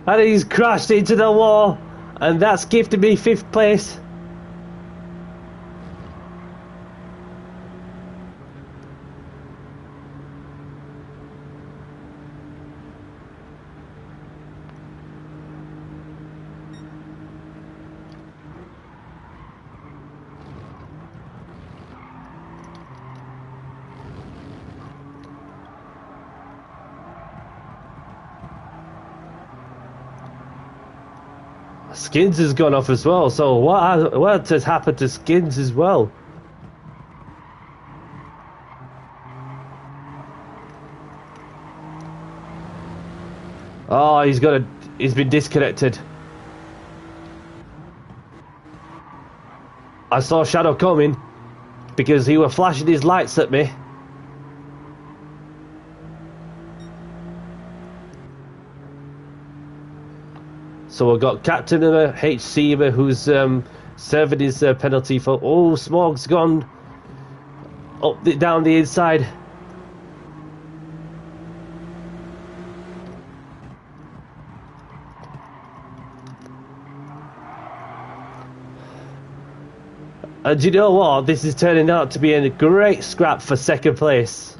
And he's crashed into the wall. And that's gifted me 5th place. Skins has gone off as well, so what has happened to Skins as well? Oh, he's been disconnected. I saw Shadow coming because he was flashing his lights at me. So we've got Captain HC who's serving his penalty for... Oh, smog's gone down the inside. And you know what? This is turning out to be a great scrap for 2nd place.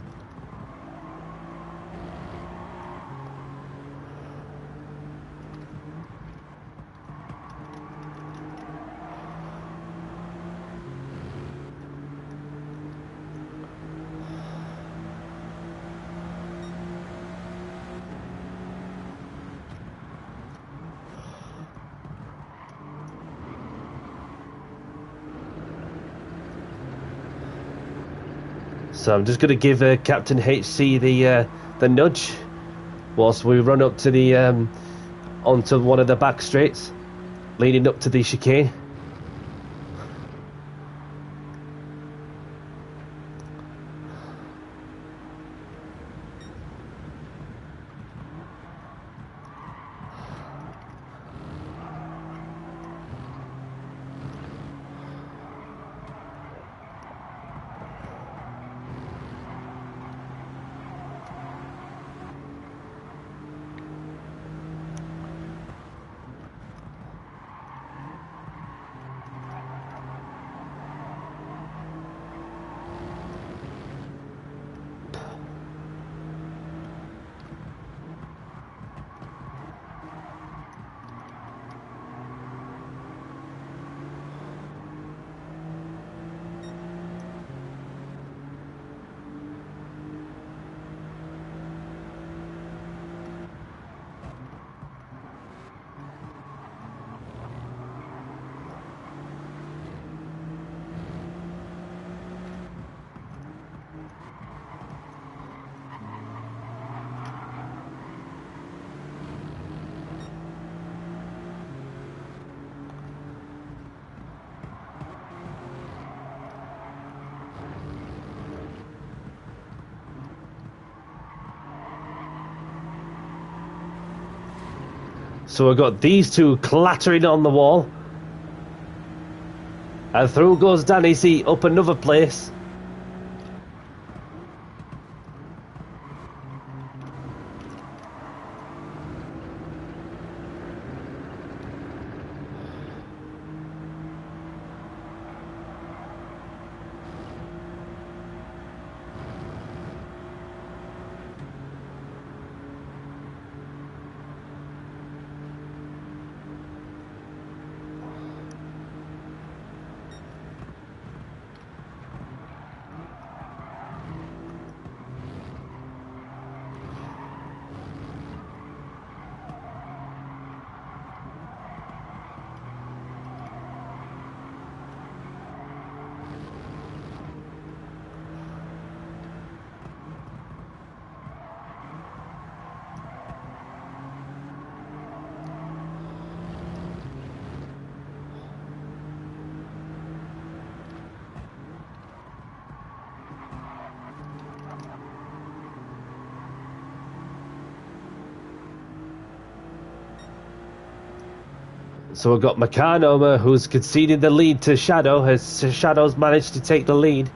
So I'm just going to give Captain HC the nudge whilst we run up to the onto one of the back straights leading up to the chicane. So we've got these two clattering on the wall. And through goes Danny C up another place. So we've got Mecanoma, who's conceded the lead to Shadow, as Shadow's managed to take the lead.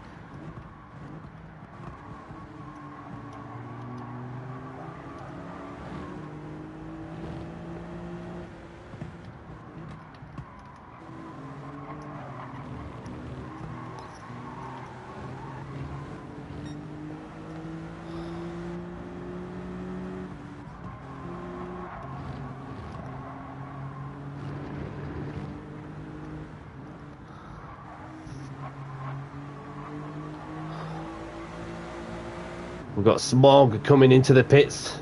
We've got Smog coming into the pits.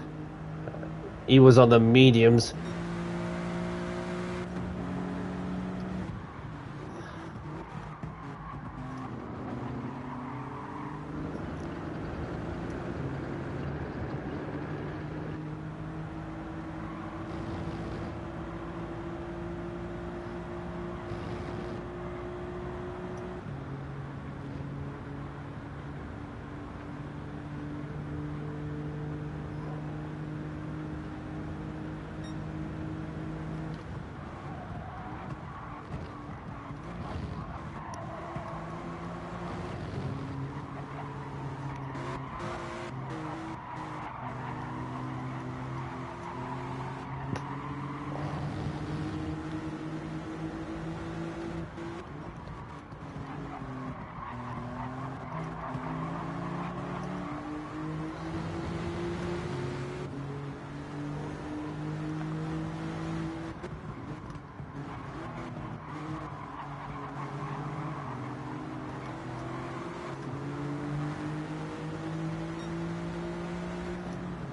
He was on the mediums.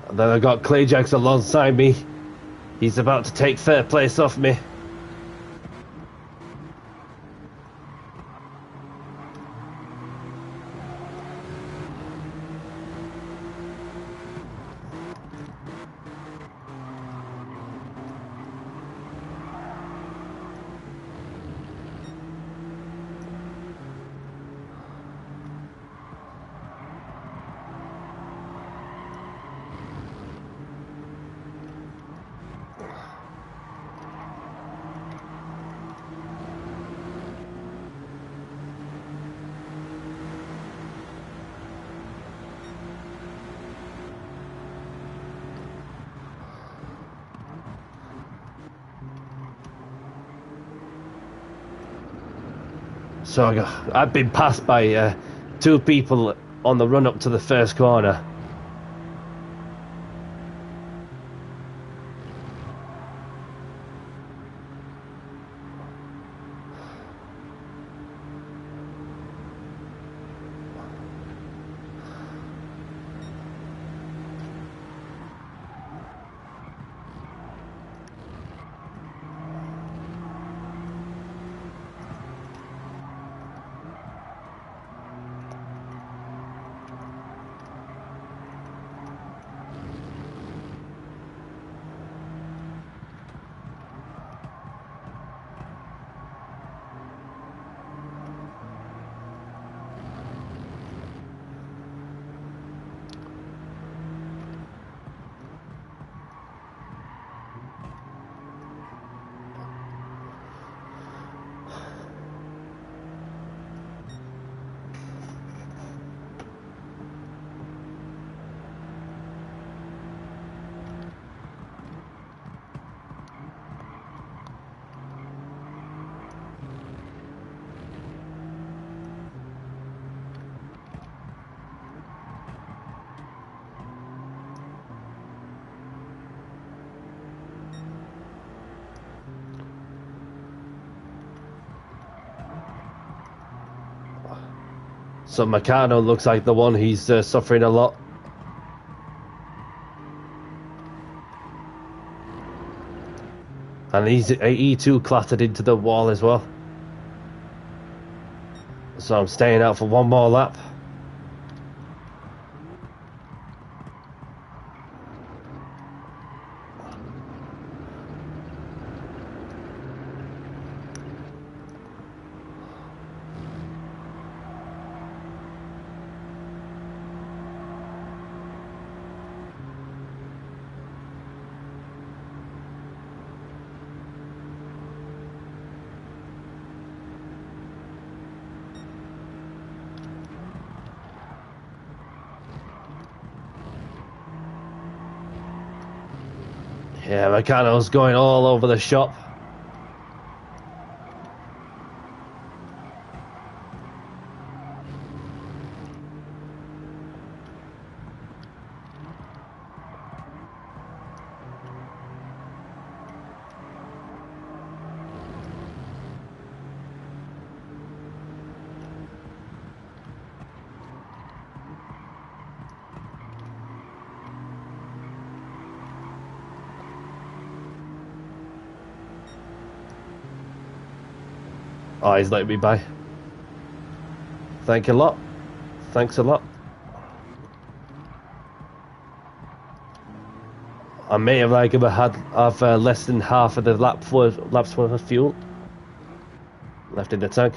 And then I got Clayjax alongside me. He's about to take third place off me. So I've been passed by two people on the run up to the first corner. So Meccano looks like the one he's suffering a lot. And he too clattered into the wall as well. So I'm staying out for one more lap. Yeah, Meccano's going all over the shop. Oh, he's letting me by. Thank you a lot. Thanks a lot. I may have have less than half of the laps worth of fuel left in the tank.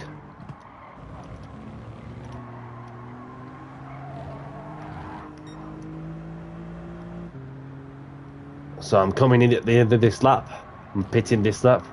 So I'm coming in at the end of this lap. I'm pitting this lap.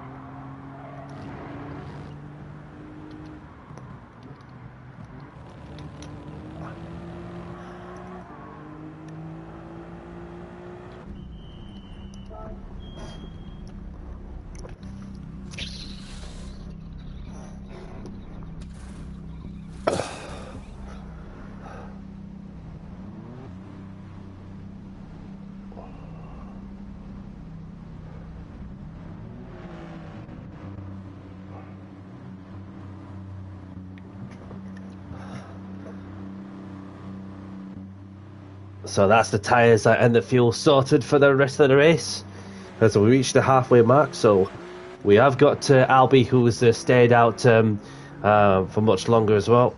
So that's the tyres and the fuel sorted for the rest of the race. As we reached the halfway mark, so we have got Albie, who's stayed out for much longer as well.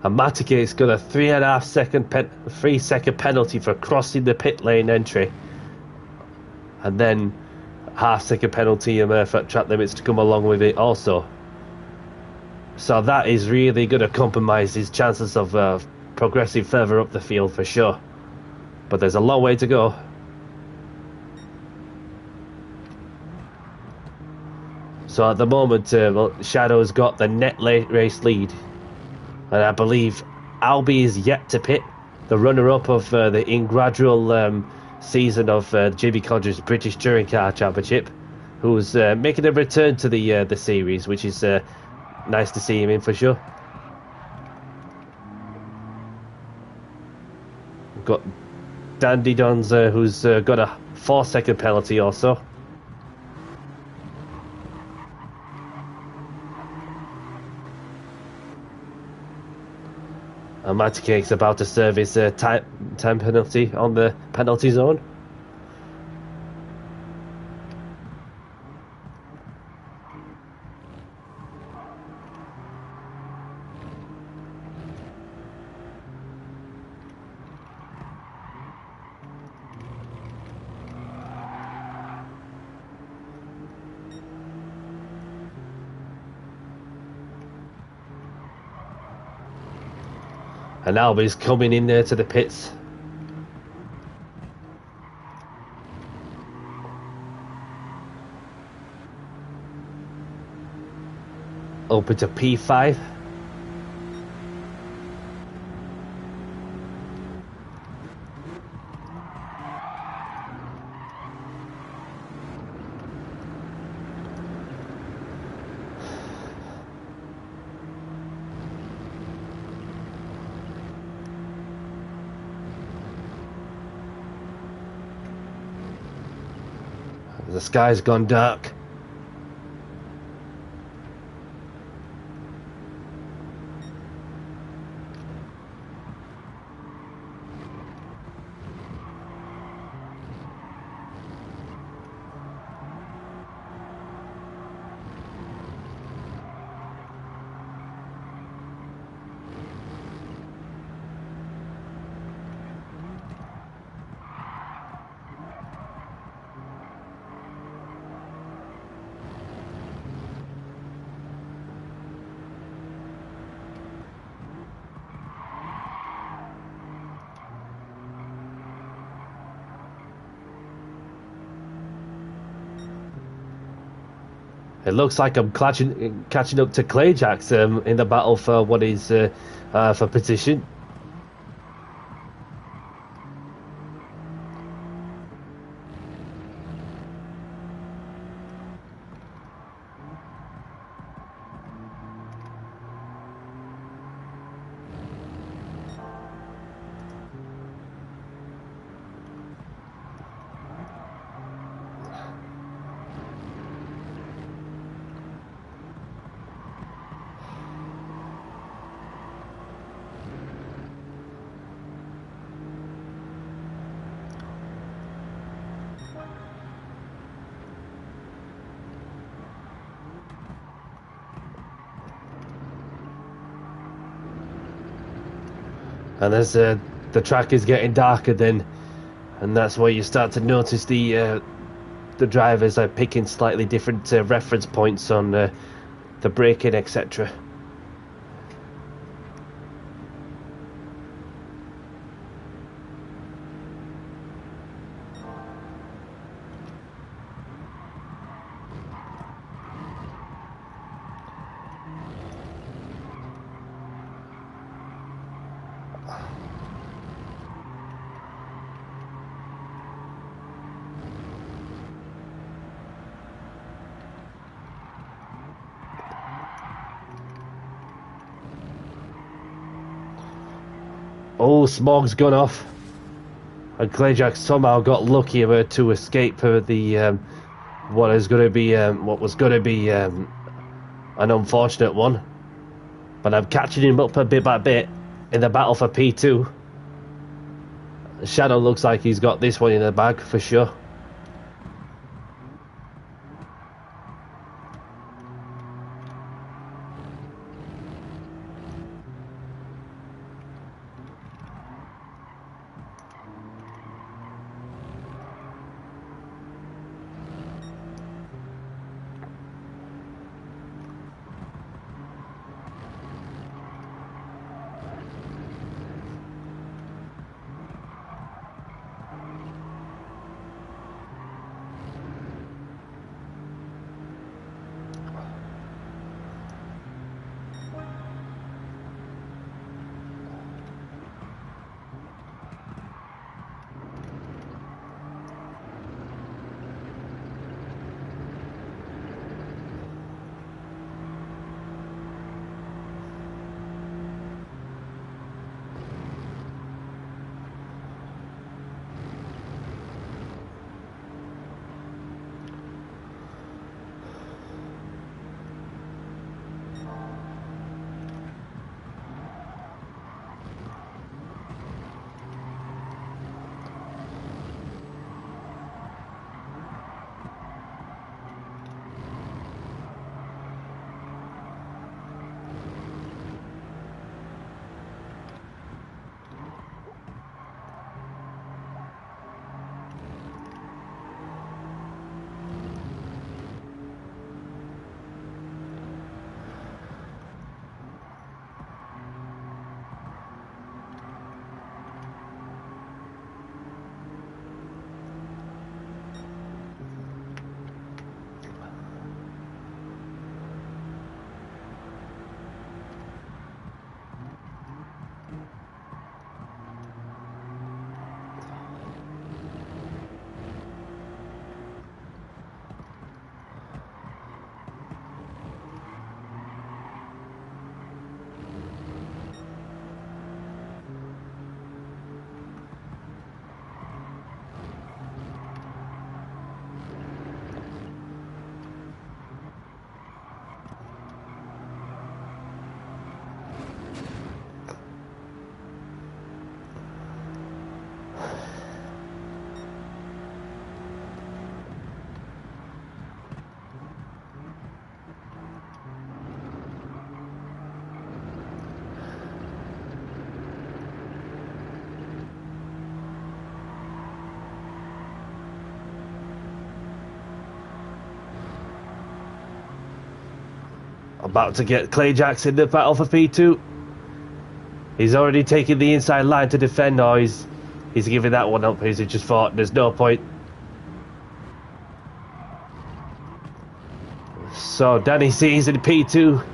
And Matigate's got a 3 second penalty for crossing the pit lane entry, and then half-second penalty for track limits to come along with it also. So that is really going to compromise his chances of progressing further up the field for sure. But there's a long way to go. So at the moment, Shadow's got the net race lead. And I believe Albie is yet to pit, the runner-up of the inaugural season of Jimmy Codger's British Touring Car Championship, who's making a return to the series, which is nice to see him in for sure. We've got Dandy Dons, who's got a 4-second penalty or so. And Matty Cake's about to serve his time penalty on the penalty zone. And Albi's coming in there to the pits. Open to P5. The sky's gone dark. It looks like I'm catching up to Clayjax in the battle for what is for position. And as the track is getting darker, then, and that's where you start to notice the drivers are picking slightly different reference points on the braking, etc. Oh, smog's gone off, and Clayjack somehow got lucky to escape the what was going to be an unfortunate one. But I'm catching him up bit by bit in the battle for P2. Shadow looks like he's got this one in the bag for sure. About to get Clayjacks in the battle for P2. He's already taken the inside line to defend, or he's giving that one up. He's just thought there's no point. So Danny C's in P2.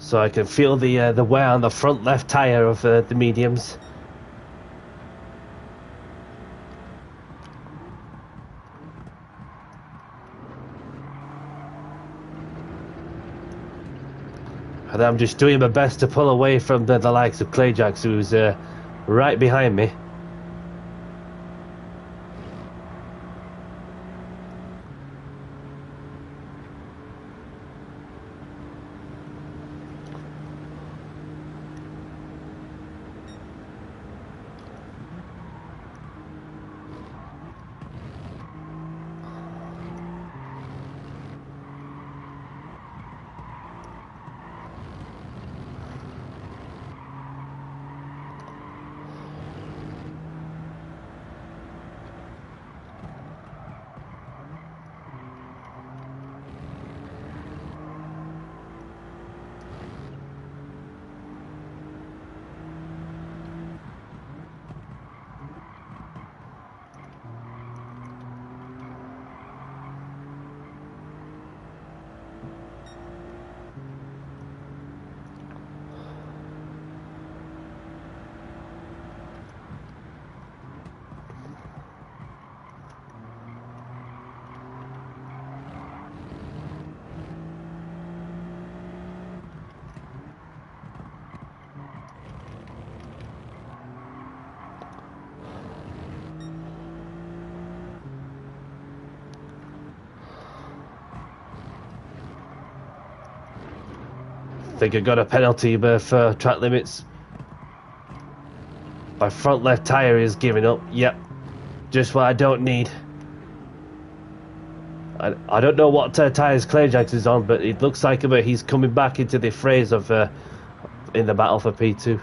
So I can feel the wear on the front left tyre of the mediums. And I'm just doing my best to pull away from the likes of Clayjacks, who's right behind me. I think I got a penalty for track limits. My front left tyre is giving up. Yep, just what I don't need. I don't know what tyres Clayjacks is on, but it looks like he's coming back into the phrase of in the battle for P2.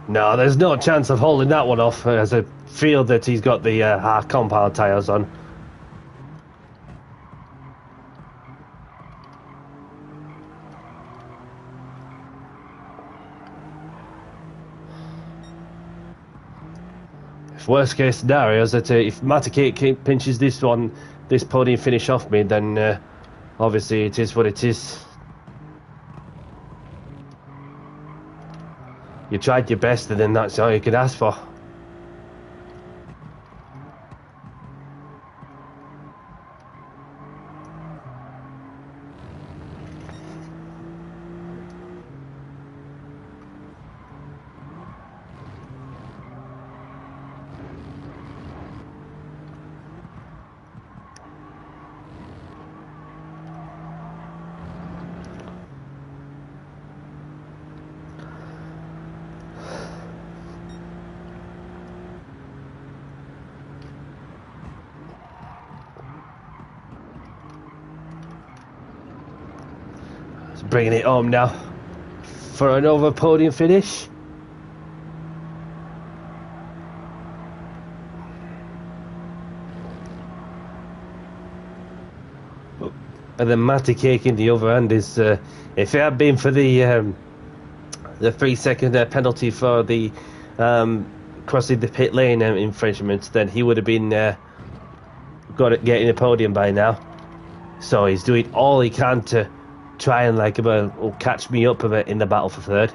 No, there's no chance of holding that one off, as I feel that he's got the hard compound tyres on. If worst case scenario is that if Matakate pinches this podium finish off me, then obviously it is what it is. You tried your best, and then that's all you could ask for. Bringing it home now for another podium finish. And then Matty Cake in the other hand is, if it had been for the 3-second penalty for the crossing the pit lane infringement, then he would have been getting a podium by now. So he's doing all he can to try and catch me up a bit in the battle for third.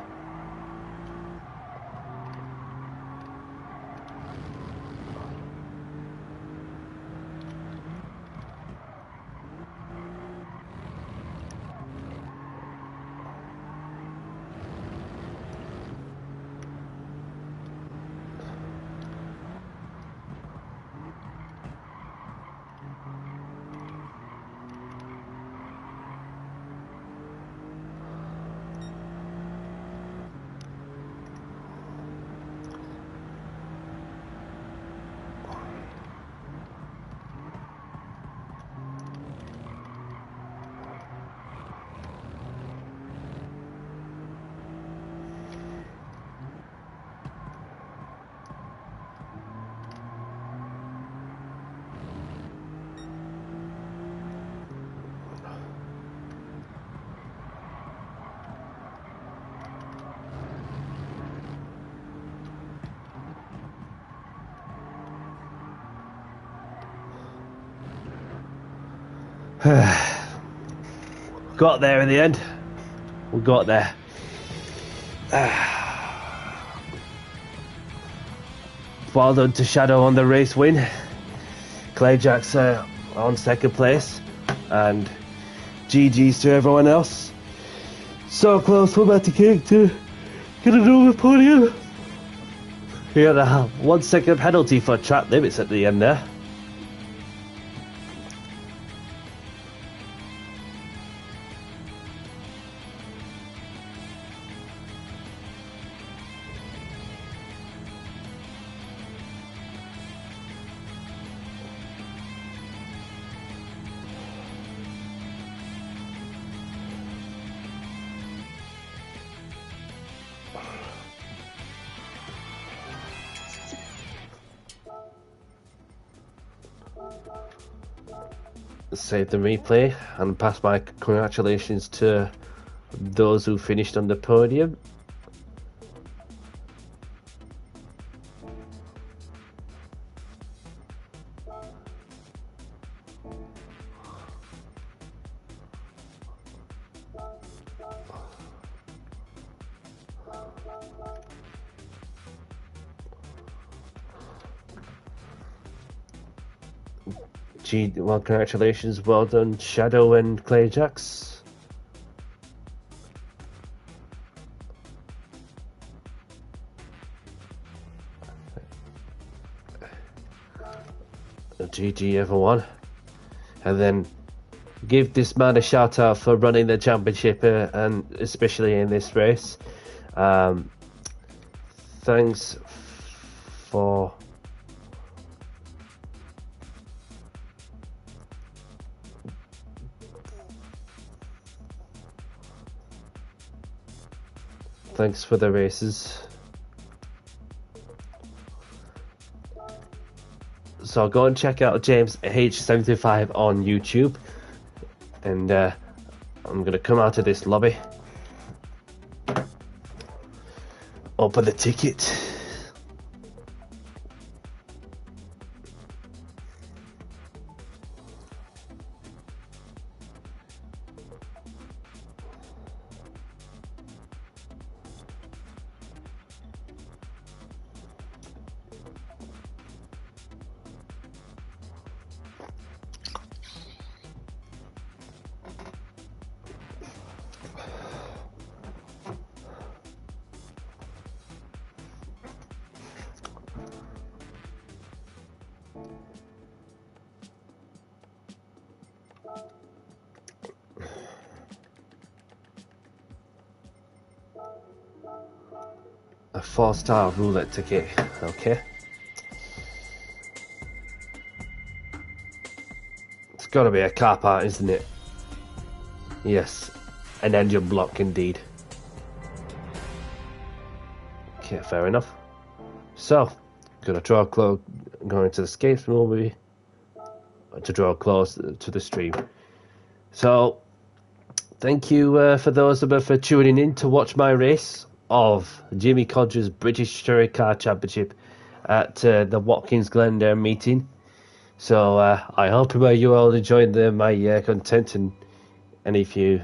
Got there in the end. We got there. Well done to Shadow on the race win. Clayjack's on second place. And GG's to everyone else. So close for Matty Cake to get another podium. He had a 1 second penalty for track limits at the end there. Save the replay and pass my congratulations to those who finished on the podium. Well, congratulations, well done, Shadow and Clayjacks. GG everyone. And then give this man a shout out for running the championship and especially in this race. Thanks for the races. So go and check out James H75 on YouTube. And I'm going to come out of this lobby. Open the ticket. A 4-star roulette ticket, okay. It's gotta be a car part, isn't it? Yes, an engine block indeed. Okay, fair enough. So, gonna draw close, going to the escape movie to draw close to the stream. So, thank you for those of you for tuning in to watch my race of Jimmy Codger's British Touring Car Championship at the Watkins Glen meeting. So I hope you all enjoyed my content, and if you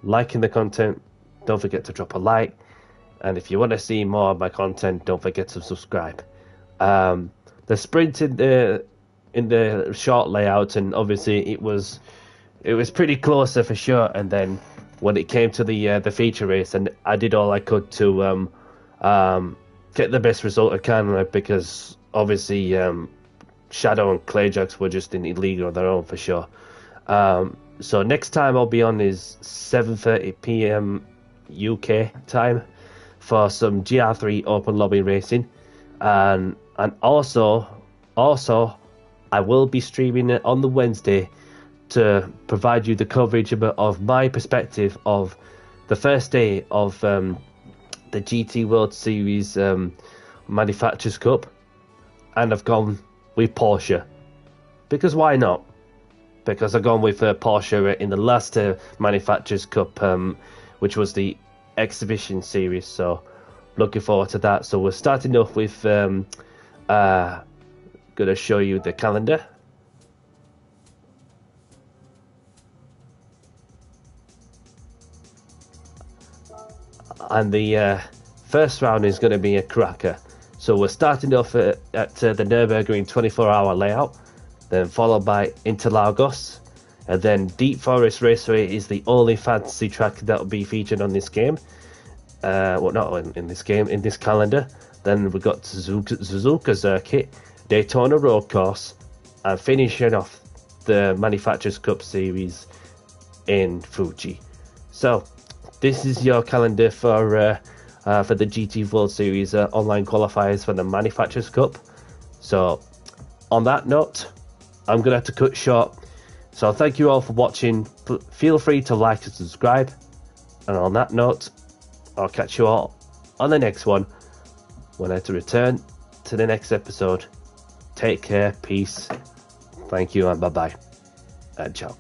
liking the content, don't forget to drop a like, and if you want to see more of my content, don't forget to subscribe. The sprint in the short layout, and obviously it was pretty close for sure, and then when it came to the feature race, and I did all I could to get the best result I can, because obviously Shadow and Clayjacks were just in illegal on their own for sure. So next time I'll be on is 7:30 p.m. UK time for some GR3 open lobby racing, and also I will be streaming it on the Wednesday to provide you the coverage of my perspective of the first day of the GT World Series Manufacturers Cup, and I've gone with Porsche because why not? Because I've gone with Porsche in the last Manufacturers Cup, which was the exhibition series. So looking forward to that. So we're starting off with gonna show you the calendar. And the first round is going to be a cracker. So we're starting off at the Nürburgring 24-hour layout, then followed by Interlagos, and then Deep Forest Raceway is the only fantasy track that will be featured on this game. Well, not in this game, in this calendar. Then we've got Suzuka Circuit, Daytona Road Course, and finishing off the Manufacturers Cup Series in Fuji. So this is your calendar for the GT World Series online qualifiers for the Manufacturers Cup. So on that note, I'm going to have to cut short. So thank you all for watching. Feel free to like and subscribe. And on that note, I'll catch you all on the next one when I have to return to the next episode. Take care, peace, thank you, and bye-bye, and ciao.